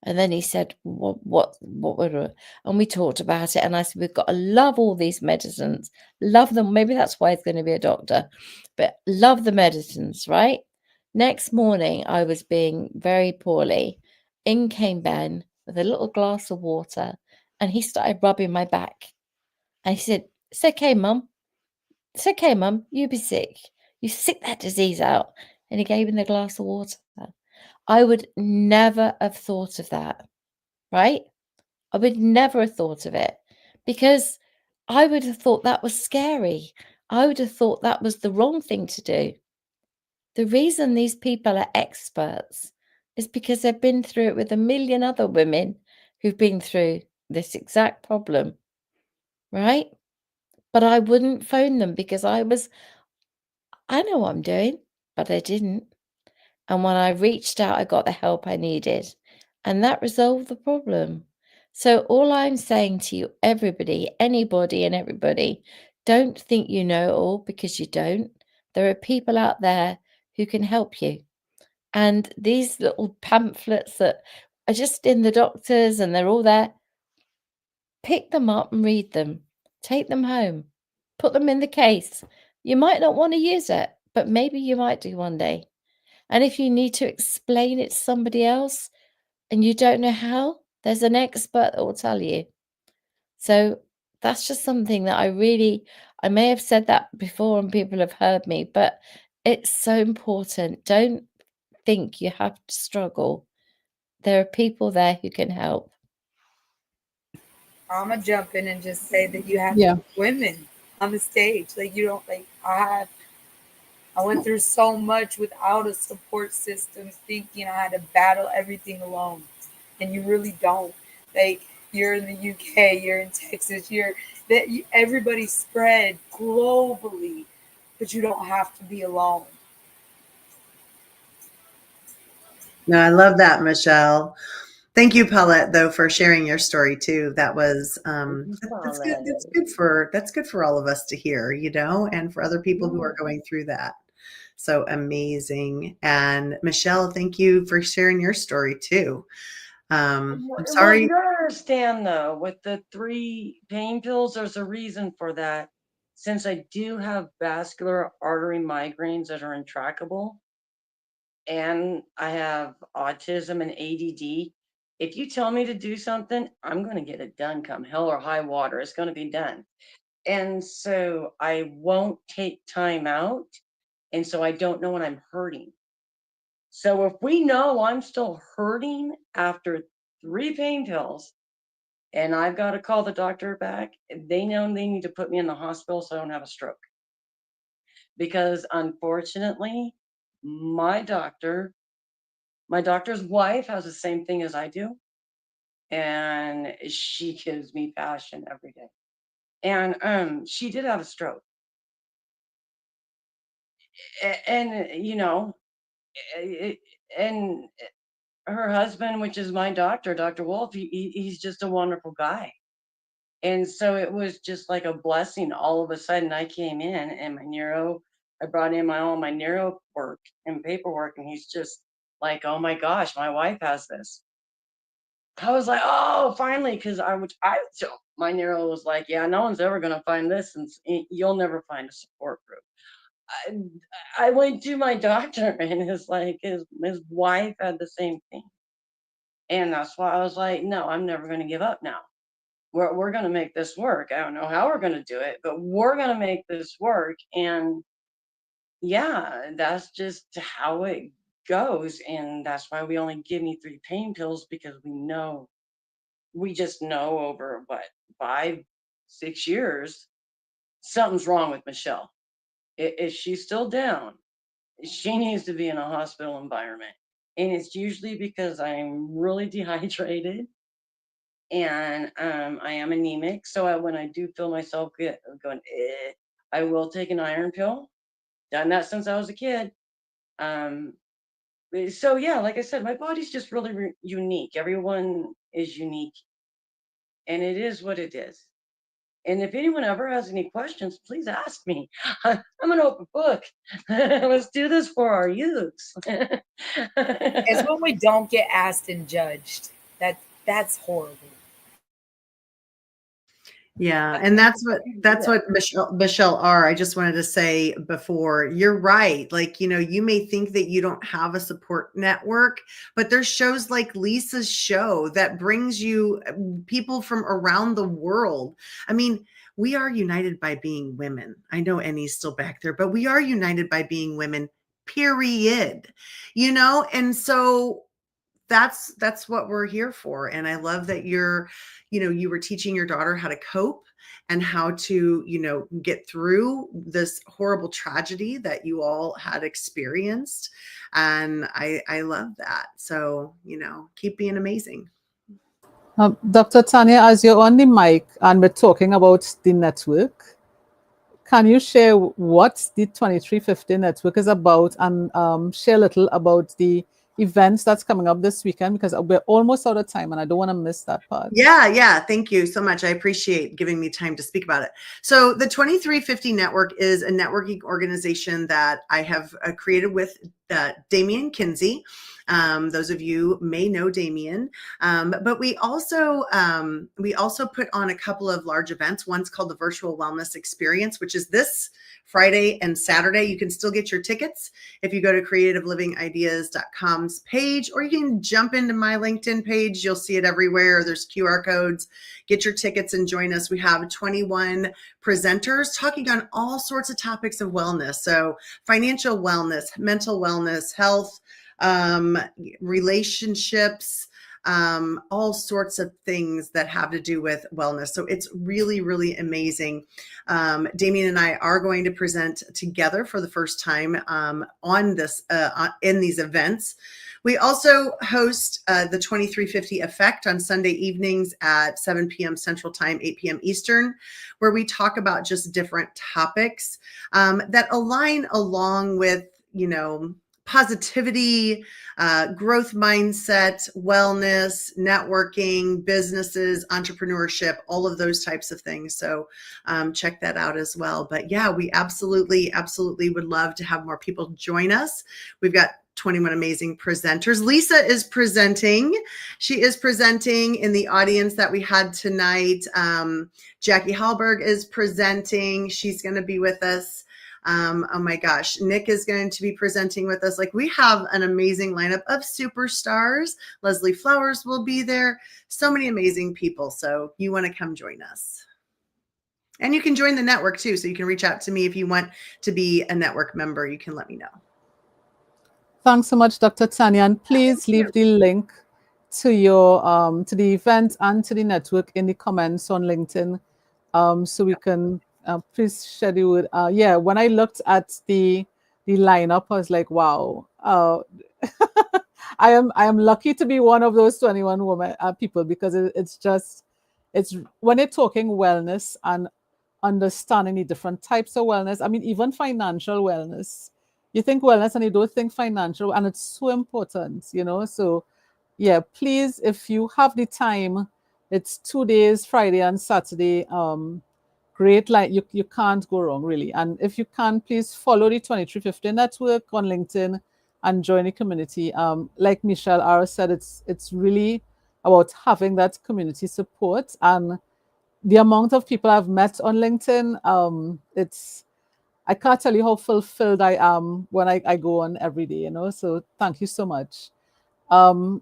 And then he said, what would it? And we talked about it. And I said, we've got to love all these medicines. Love them. Maybe that's why he's going to be a doctor. But love the medicines, right? Next morning, I was being very poorly. In came Ben with a little glass of water. And he started rubbing my back. And he said, it's okay, Mum. It's okay, Mum. You be sick. You sick that disease out. And he gave him the glass of water. I would never have thought of that, right? I would never have thought of it because I would have thought that was scary. I would have thought that was the wrong thing to do. The reason these people are experts is because they've been through it with a million other women who've been through this exact problem, right? But I wouldn't phone them because I know what I'm doing, but I didn't. And when I reached out, I got the help I needed. And that resolved the problem. So all I'm saying to you, everybody, anybody and everybody, don't think you know it all because you don't. There are people out there who can help you. And these little pamphlets that are just in the doctors and they're all there, pick them up and read them. Take them home. Put them in the case. You might not want to use it, but maybe you might do one day. And if you need to explain it to somebody else and you don't know how, there's an expert that will tell you. So that's just something that I may have said that before and people have heard me, but it's so important. Don't think you have to struggle. there are people there who can help. I'm gonna jump in and just say that you have Yeah. women on the stage. Like you don't like I went through so much without a support system, thinking I had to battle everything alone, and you really don't. Like you're in the UK, you're in Texas, everybody's spread globally, but you don't have to be alone. No, I love that, Michelle. Thank you, Paulette, though, for sharing your story too. That was that's good. That's good for all of us to hear, you know, and for other people who are going through that. So amazing. And Michelle, thank you for sharing your story too. I'm Well, sorry. you gotta understand though, with the 3 pain pills, there's a reason for that. Since I do have vascular artery migraines that are intractable, and I have autism and ADD, if you tell me to do something, I'm going to get it done come hell or high water. It's going to be done. And so I won't take time out. And so I don't know when I'm hurting. So if we know I'm still hurting after 3 pain pills and I've got to call the doctor back, they know they need to put me in the hospital so I don't have a stroke. Because unfortunately, my doctor's wife has the same thing as I do. And she gives me passion every day. And she did have a stroke. And you know, and her husband, which is my doctor, Dr. Wolf, he's just a wonderful guy. And so it was just like a blessing. All of a sudden I came in and I brought in all my neuro work and paperwork, and he's just like, oh my gosh, my wife has this. I was like, oh, finally, because my neuro was like, yeah, no one's ever gonna find this, and you'll never find a support group. I went to my doctor, and his wife had the same thing, and that's why I was like, no, I'm never gonna give up now. We're gonna make this work. I don't know how we're gonna do it, but we're gonna make this work, and yeah, that's just how it goes, and that's why we only give me 3 pain pills, because we just know over 5, 6 years, something's wrong with Michelle. If she's still down, she needs to be in a hospital environment. And it's usually because I'm really dehydrated and I am anemic. So when I do feel myself going, I will take an iron pill. Done that since I was a kid. So yeah, like I said, my body's just really unique. Everyone is unique. And it is what it is. And if anyone ever has any questions, please ask me. I'm an open book. Let's do this for our youths. It's when we don't get asked and judged. That's horrible. Yeah, and that's what Michelle R. I just wanted to say before, you're right. Like, you know, you may think that you don't have a support network, but there's shows like Lisa's show that brings you people from around the world. I mean, we are united by being women. I know Annie's still back there, but we are united by being women, period. You know, and so that's what we're here for. And I love that you were teaching your daughter how to cope and how to, get through this horrible tragedy that you all had experienced. And I love that. So, keep being amazing. Dr. Tania, as you're on the mic and we're talking about the network, can you share what the 2350 network is about and share a little about the events that's coming up this weekend, because we're almost out of time and I don't want to miss that part. Yeah. Thank you so much. I appreciate giving me time to speak about it. So the 2350 Network is a networking organization that I have created with Damien Kinsey. Those of you may know Damien, but we also put on a couple of large events. One's called the Virtual Wellness Experience, which is this Friday and Saturday. You can still get your tickets if you go to creativelivingideas.com's page, or you can jump into my LinkedIn page. You'll see it everywhere. There's QR codes. Get your tickets and join us. We have 21 presenters talking on all sorts of topics of wellness. So financial wellness, mental wellness, health, relationships, all sorts of things that have to do with wellness. So it's really, really amazing. Damien and I are going to present together for the first time on this in these events. We also host the 2350 Effect on Sunday evenings at 7 p.m. Central Time, 8 p.m. Eastern, where we talk about just different topics that align along with, positivity, growth mindset, wellness, networking, businesses, entrepreneurship, all of those types of things. So check that out as well. But yeah, we absolutely would love to have more people join us. We've got 21 amazing presenters. Lisa is presenting. She is presenting in the audience that we had tonight. Jackie Hallberg is presenting. She's going to be with us. Oh my gosh, Nick is going to be presenting with us. Like, we have an amazing lineup of superstars. Leslie Flowers will be there. So many amazing people. So you want to come join us. And you can join the network too. So you can reach out to me if you want to be a network member. You can let me know. Thanks so much, Dr. Tania. And please leave the link to your to the event and to the network in the comments on LinkedIn, so we can please schedule it. Yeah, when I looked at the lineup, I was like, wow. I am lucky to be one of those 21 women people, because it's when you're talking wellness and understanding the different types of wellness. I mean, even financial wellness. You think wellness and you don't think financial, and it's so important, So yeah, please, if you have the time, it's 2 days, Friday and Saturday. Great, like you can't go wrong, really. And if you can, please follow the 2350 network on LinkedIn and join the community. Like Michelle R said, it's really about having that community support, and the amount of people I've met on LinkedIn, I can't tell you how fulfilled I am when I go on every day, So thank you so much. Oh,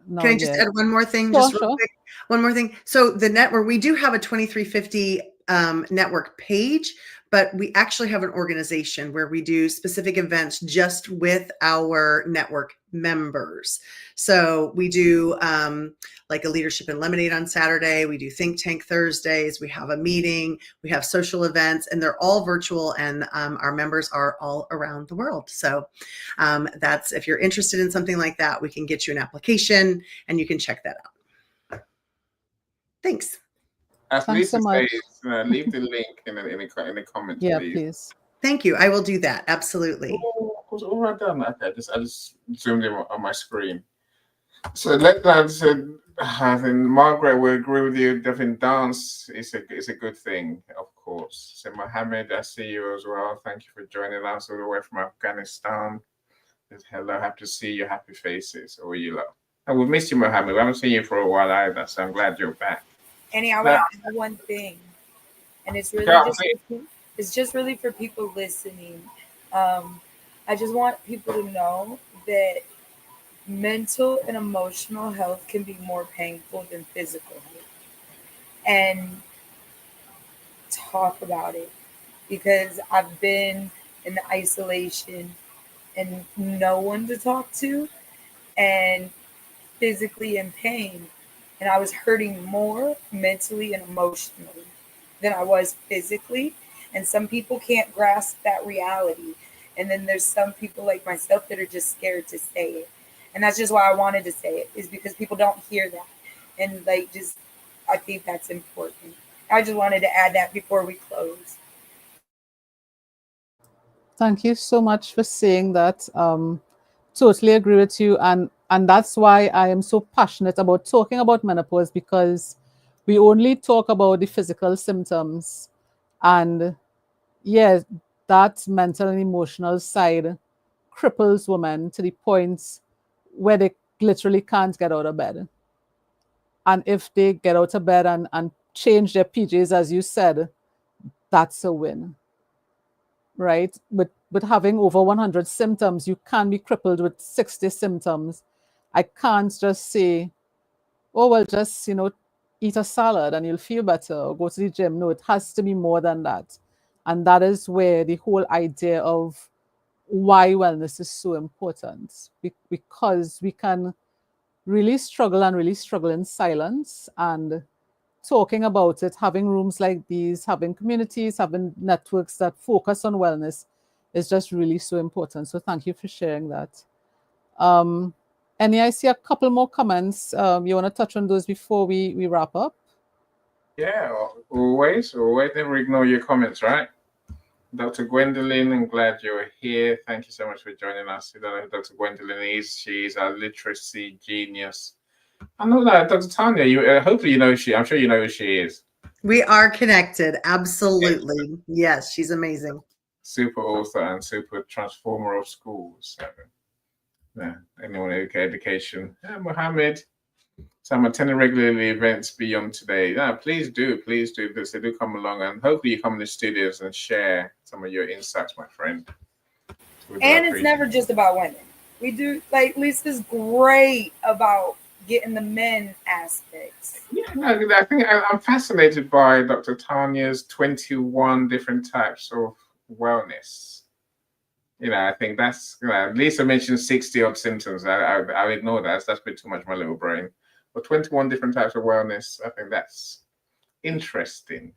no, Can I just add one more thing? Sure, Just real sure. quick. One more thing. So the network, we do have a 2350 network page, but we actually have an organization where we do specific events just with our network members. So we do like a Leadership and Lemonade on Saturday. We do Think Tank Thursdays. We have a meeting. We have social events, and they're all virtual, and our members are all around the world. So that's, if you're interested in something like that, we can get you an application and you can check that out. Thanks. As Thanks Lisa so much. says, leave the link in the comments, Yeah, please. please. Thank you. I will do that. Absolutely. Oh, was all right done. Okay, I just zoomed in on my screen. So I think Margaret will agree with you. Definitely, dance is a good thing, of course. So Mohammed, I see you as well. Thank you for joining us all the way from Afghanistan. Hello, happy to see your happy faces. Or you lot. And we missed you, Mohammed. We haven't seen you for a while either, so I'm glad you're back. Annie, I want to add one thing, and it's really just really for people listening. I just want people to know that mental and emotional health can be more painful than physical health, and talk about it, because I've been in the isolation and no one to talk to, and physically in pain, and I was hurting more mentally and emotionally than I was physically. And some people can't grasp that reality, and then there's some people like myself that are just scared to say it. And that's just why I wanted to say it, is because people don't hear that, and I think that's important. I just wanted to add that before we close. Thank you so much for saying that. Totally agree with you, and that's why I am so passionate about talking about menopause, because we only talk about the physical symptoms, and yes, that mental and emotional side cripples women to the point where they literally can't get out of bed. And if they get out of bed and change their PJs, as you said, that's a win, right? But having over 100 symptoms, you can be crippled with 60 symptoms. I can't just say, oh, well, just, eat a salad and you'll feel better, or go to the gym. No, it has to be more than that. And that is where the whole idea of why wellness is so important, because we can really struggle in silence, and talking about it, having rooms like these, having communities, having networks that focus on wellness is just really so important. So thank you for sharing that. Annie, I see a couple more comments. You want to touch on those before we wrap up? Yeah, always never ignore your comments, right? Dr. Gwendolyn, I'm glad you're here. Thank you so much for joining us. You don't know who Dr. Gwendolyn is. She's our literacy genius. I know that Dr. Tania, you hopefully you know who she. I'm sure you know who she is. We are connected. Absolutely. Yes, she's amazing. Super author and super transformer of schools. So, yeah, anyone who education. Yeah, Mohammed. So I'm attending regularly events beyond today. Yeah, please do because they do come along, and hopefully you come in the studios and share some of your insights, my friend. And it's never just about women. We do, like, Lisa's great about getting the men aspects. Yeah, no, I think I'm fascinated by Dr. Tania's 21 different types of wellness. You know, I think that's, Lisa mentioned 60 odd symptoms. I'll ignore that. That's a bit too much for my little brain. But 21 different types of wellness, I think that's interesting.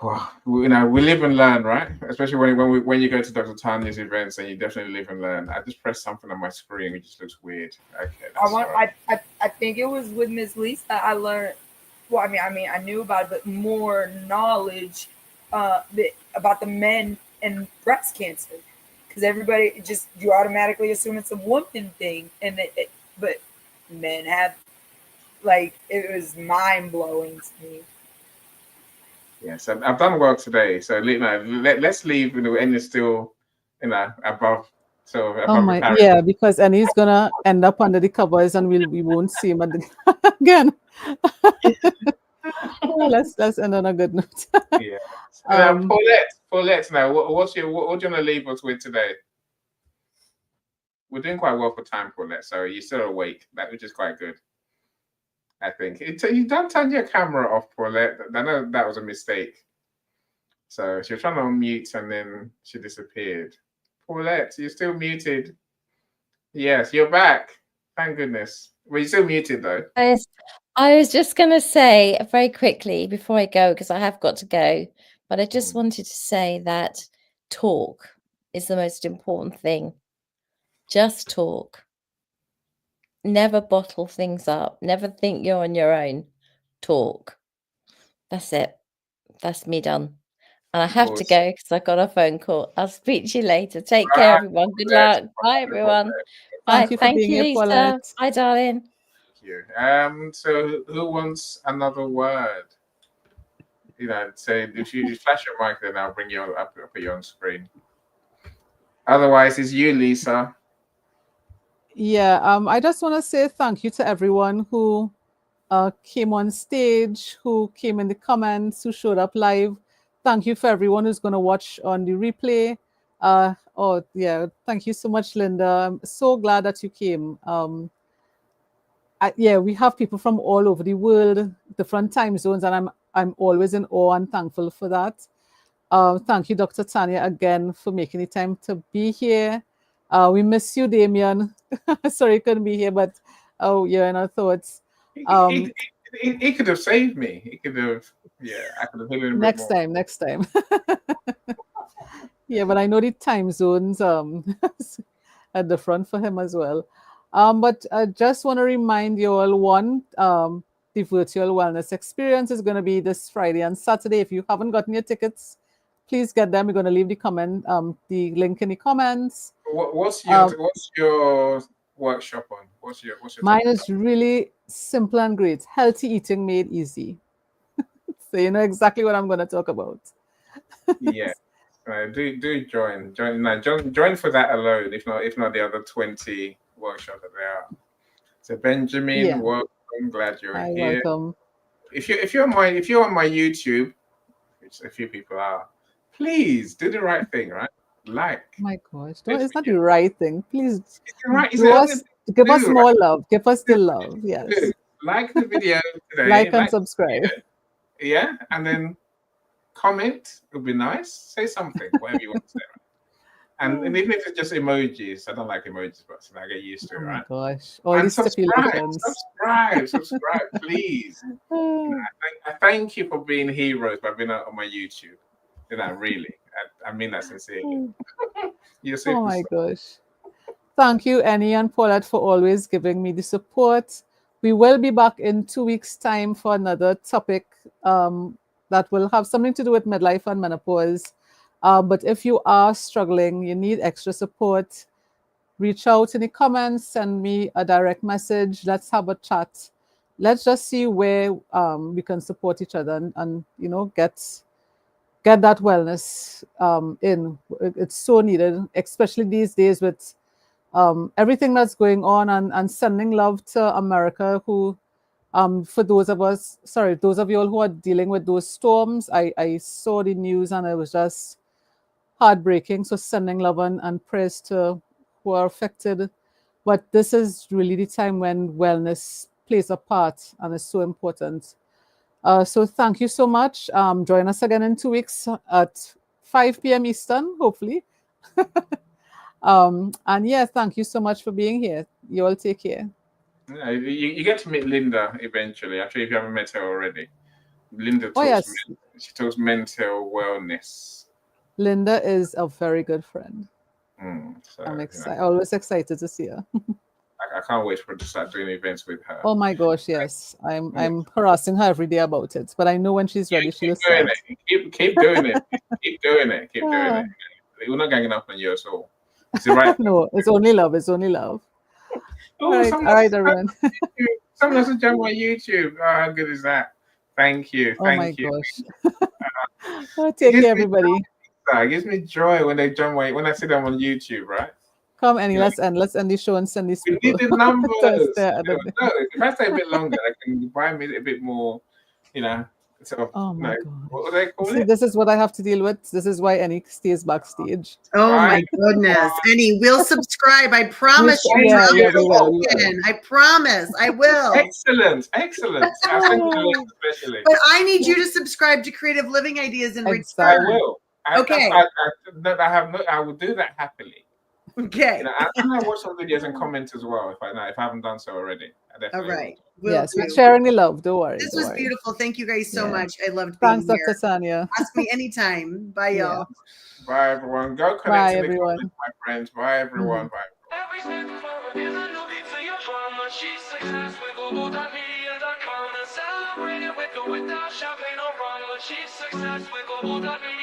Well, we live and learn, right? Especially when you go to Dr. Tania's events, and you definitely live and learn. I just pressed something on my screen which just looks weird. Okay, I think it was with Miss Lisa I learned. Well, I mean, I knew about it, but more knowledge about the men and breast cancer, because everybody you automatically assume it's a woman thing, and but men have, like, it was mind blowing to me. Yes, I've done well today. So let's leave. And it's still, above. So above yeah, because Annie's gonna end up under the covers, and we won't see him again. Let's end on a good note. Yeah. Paulette. Now, what do you want to leave us with today? We're doing quite well for time, Paulette. So you're still awake, which is quite good. I think you don't turn your camera off, Paulette. I know that was a mistake. So she was trying to unmute and then she disappeared. Paulette, you're still muted. Yes, you're back. Thank goodness. Well, you're still muted though. I was just going to say very quickly before I go, because I have got to go, but I just wanted to say that talk is the most important thing. Just talk. Never bottle things up. Never think you're on your own. Talk. That's it. That's me done. And I have to go because I got a phone call. I'll speak to you later. Take care, everyone. Good luck. Bye, everyone. Bye. Thank you, Lisa. Bye, darling. Thank you. So who wants another word? Say if you flash your mic, then I'll bring you up, put you on screen. Otherwise, it's you, Lisa. Yeah, I just want to say thank you to everyone who came on stage, who came in the comments, who showed up live. Thank you for everyone who's going to watch on the replay. Thank you so much, Linda. I'm so glad that you came. We have people from all over the world, different time zones, and I'm always in awe and thankful for that. Thank you, Dr. Tania, again for making the time to be here. We miss you, Damien. Sorry you couldn't be here, but you're in our thoughts. He could have saved me. He could have, I could have hit him next time. Yeah, but I know the time zones at the front for him as well. But I just want to remind you all, the virtual wellness experience is going to be this Friday and Saturday. If you haven't gotten your tickets, please get them. We're going to leave the link in the comments. What's your workshop on? What's your mine is really simple and great. Healthy eating made easy. So you know exactly what I'm going to talk about. Yeah. Do join for that alone, if not the other 20 workshops that there are. So Benjamin, welcome. Glad you're here. Welcome. If you're on my YouTube, which a few people are, please do the right thing, right? Like. My gosh, it's not the right thing. Please give us more love. Give us the love. Yes. Like the video today. Like and subscribe. Yeah, and then comment. It would be nice. Say something, whatever you want to say. And even if it's just emojis, I don't like emojis, but I get used to it, Oh my right? gosh. All And these stipulations. subscribe, please. I thank you for being heroes by being on my YouTube. You know, really. I mean that sincerely. You're Oh my gosh. Thank you, Annie and Paulette, for always giving me the support. We will be back in 2 weeks' time for another topic that will have something to do with midlife and menopause. But if you are struggling, you need extra support, reach out in the comments, send me a direct message. Let's have a chat. Let's just see where we can support each other and you know, get that wellness in. It's so needed, especially these days with everything that's going on, and sending love to America, who for those of you all who are dealing with those storms. I saw the news and it was just heartbreaking. So sending love and prayers to who are affected. But this is really the time when wellness plays a part and is so important. So thank you so much. Join us again in 2 weeks at 5 p.m. Eastern, hopefully. And yeah, thank you so much for being here. You all take care. Yeah, you get to meet Linda eventually. Actually, if you haven't met her already, Linda Oh, talks. yes. She talks mental wellness. Linda is a very good friend. So, I'm always excited to see her. I can't wait for her to start doing events with her. Oh my gosh, yes. I'm harassing her every day about it, but I know when she's ready, she'll start. Keep doing it. Keep doing it. Keep doing it. We're not ganging up on you at all. It's the right. No, it's only love. It's only love. Oh, all right, everyone. Someone has joined my YouTube. Oh, how good is that? Thank you. Oh my Thank you. gosh. Take care, everybody. It gives me joy when they join when I see them on YouTube, right? Come, Annie, let's end the show and send these people. We need the numbers. If I stay a bit longer, I can buy me a bit more, you know. So, oh my God. What do they call See, it? this is what I have to deal with. This is why Annie stays backstage. Oh my goodness. Annie, we'll subscribe. I promise you. Yeah, we will. I promise. I will. Excellent. I'll send you the link especially. But I need you to subscribe to Creative Living Ideas in return. I will. Okay. I will do that happily. Okay. You know, I'm gonna watch some videos and comment as well if I haven't done so already. All right. Yes, we're sharing the love. Don't worry. This was beautiful. Thank you guys so much. I loved being here. Thanks, Dr. Tania. Ask me anytime. Bye, y'all. Bye, everyone. Go connect to the comments, my friends. Bye, everyone. Bye. Every step forward is a new beat to your drama. She's success with Global.Media.com and celebrate it with or without champagne or rum. She's success with Global.Media.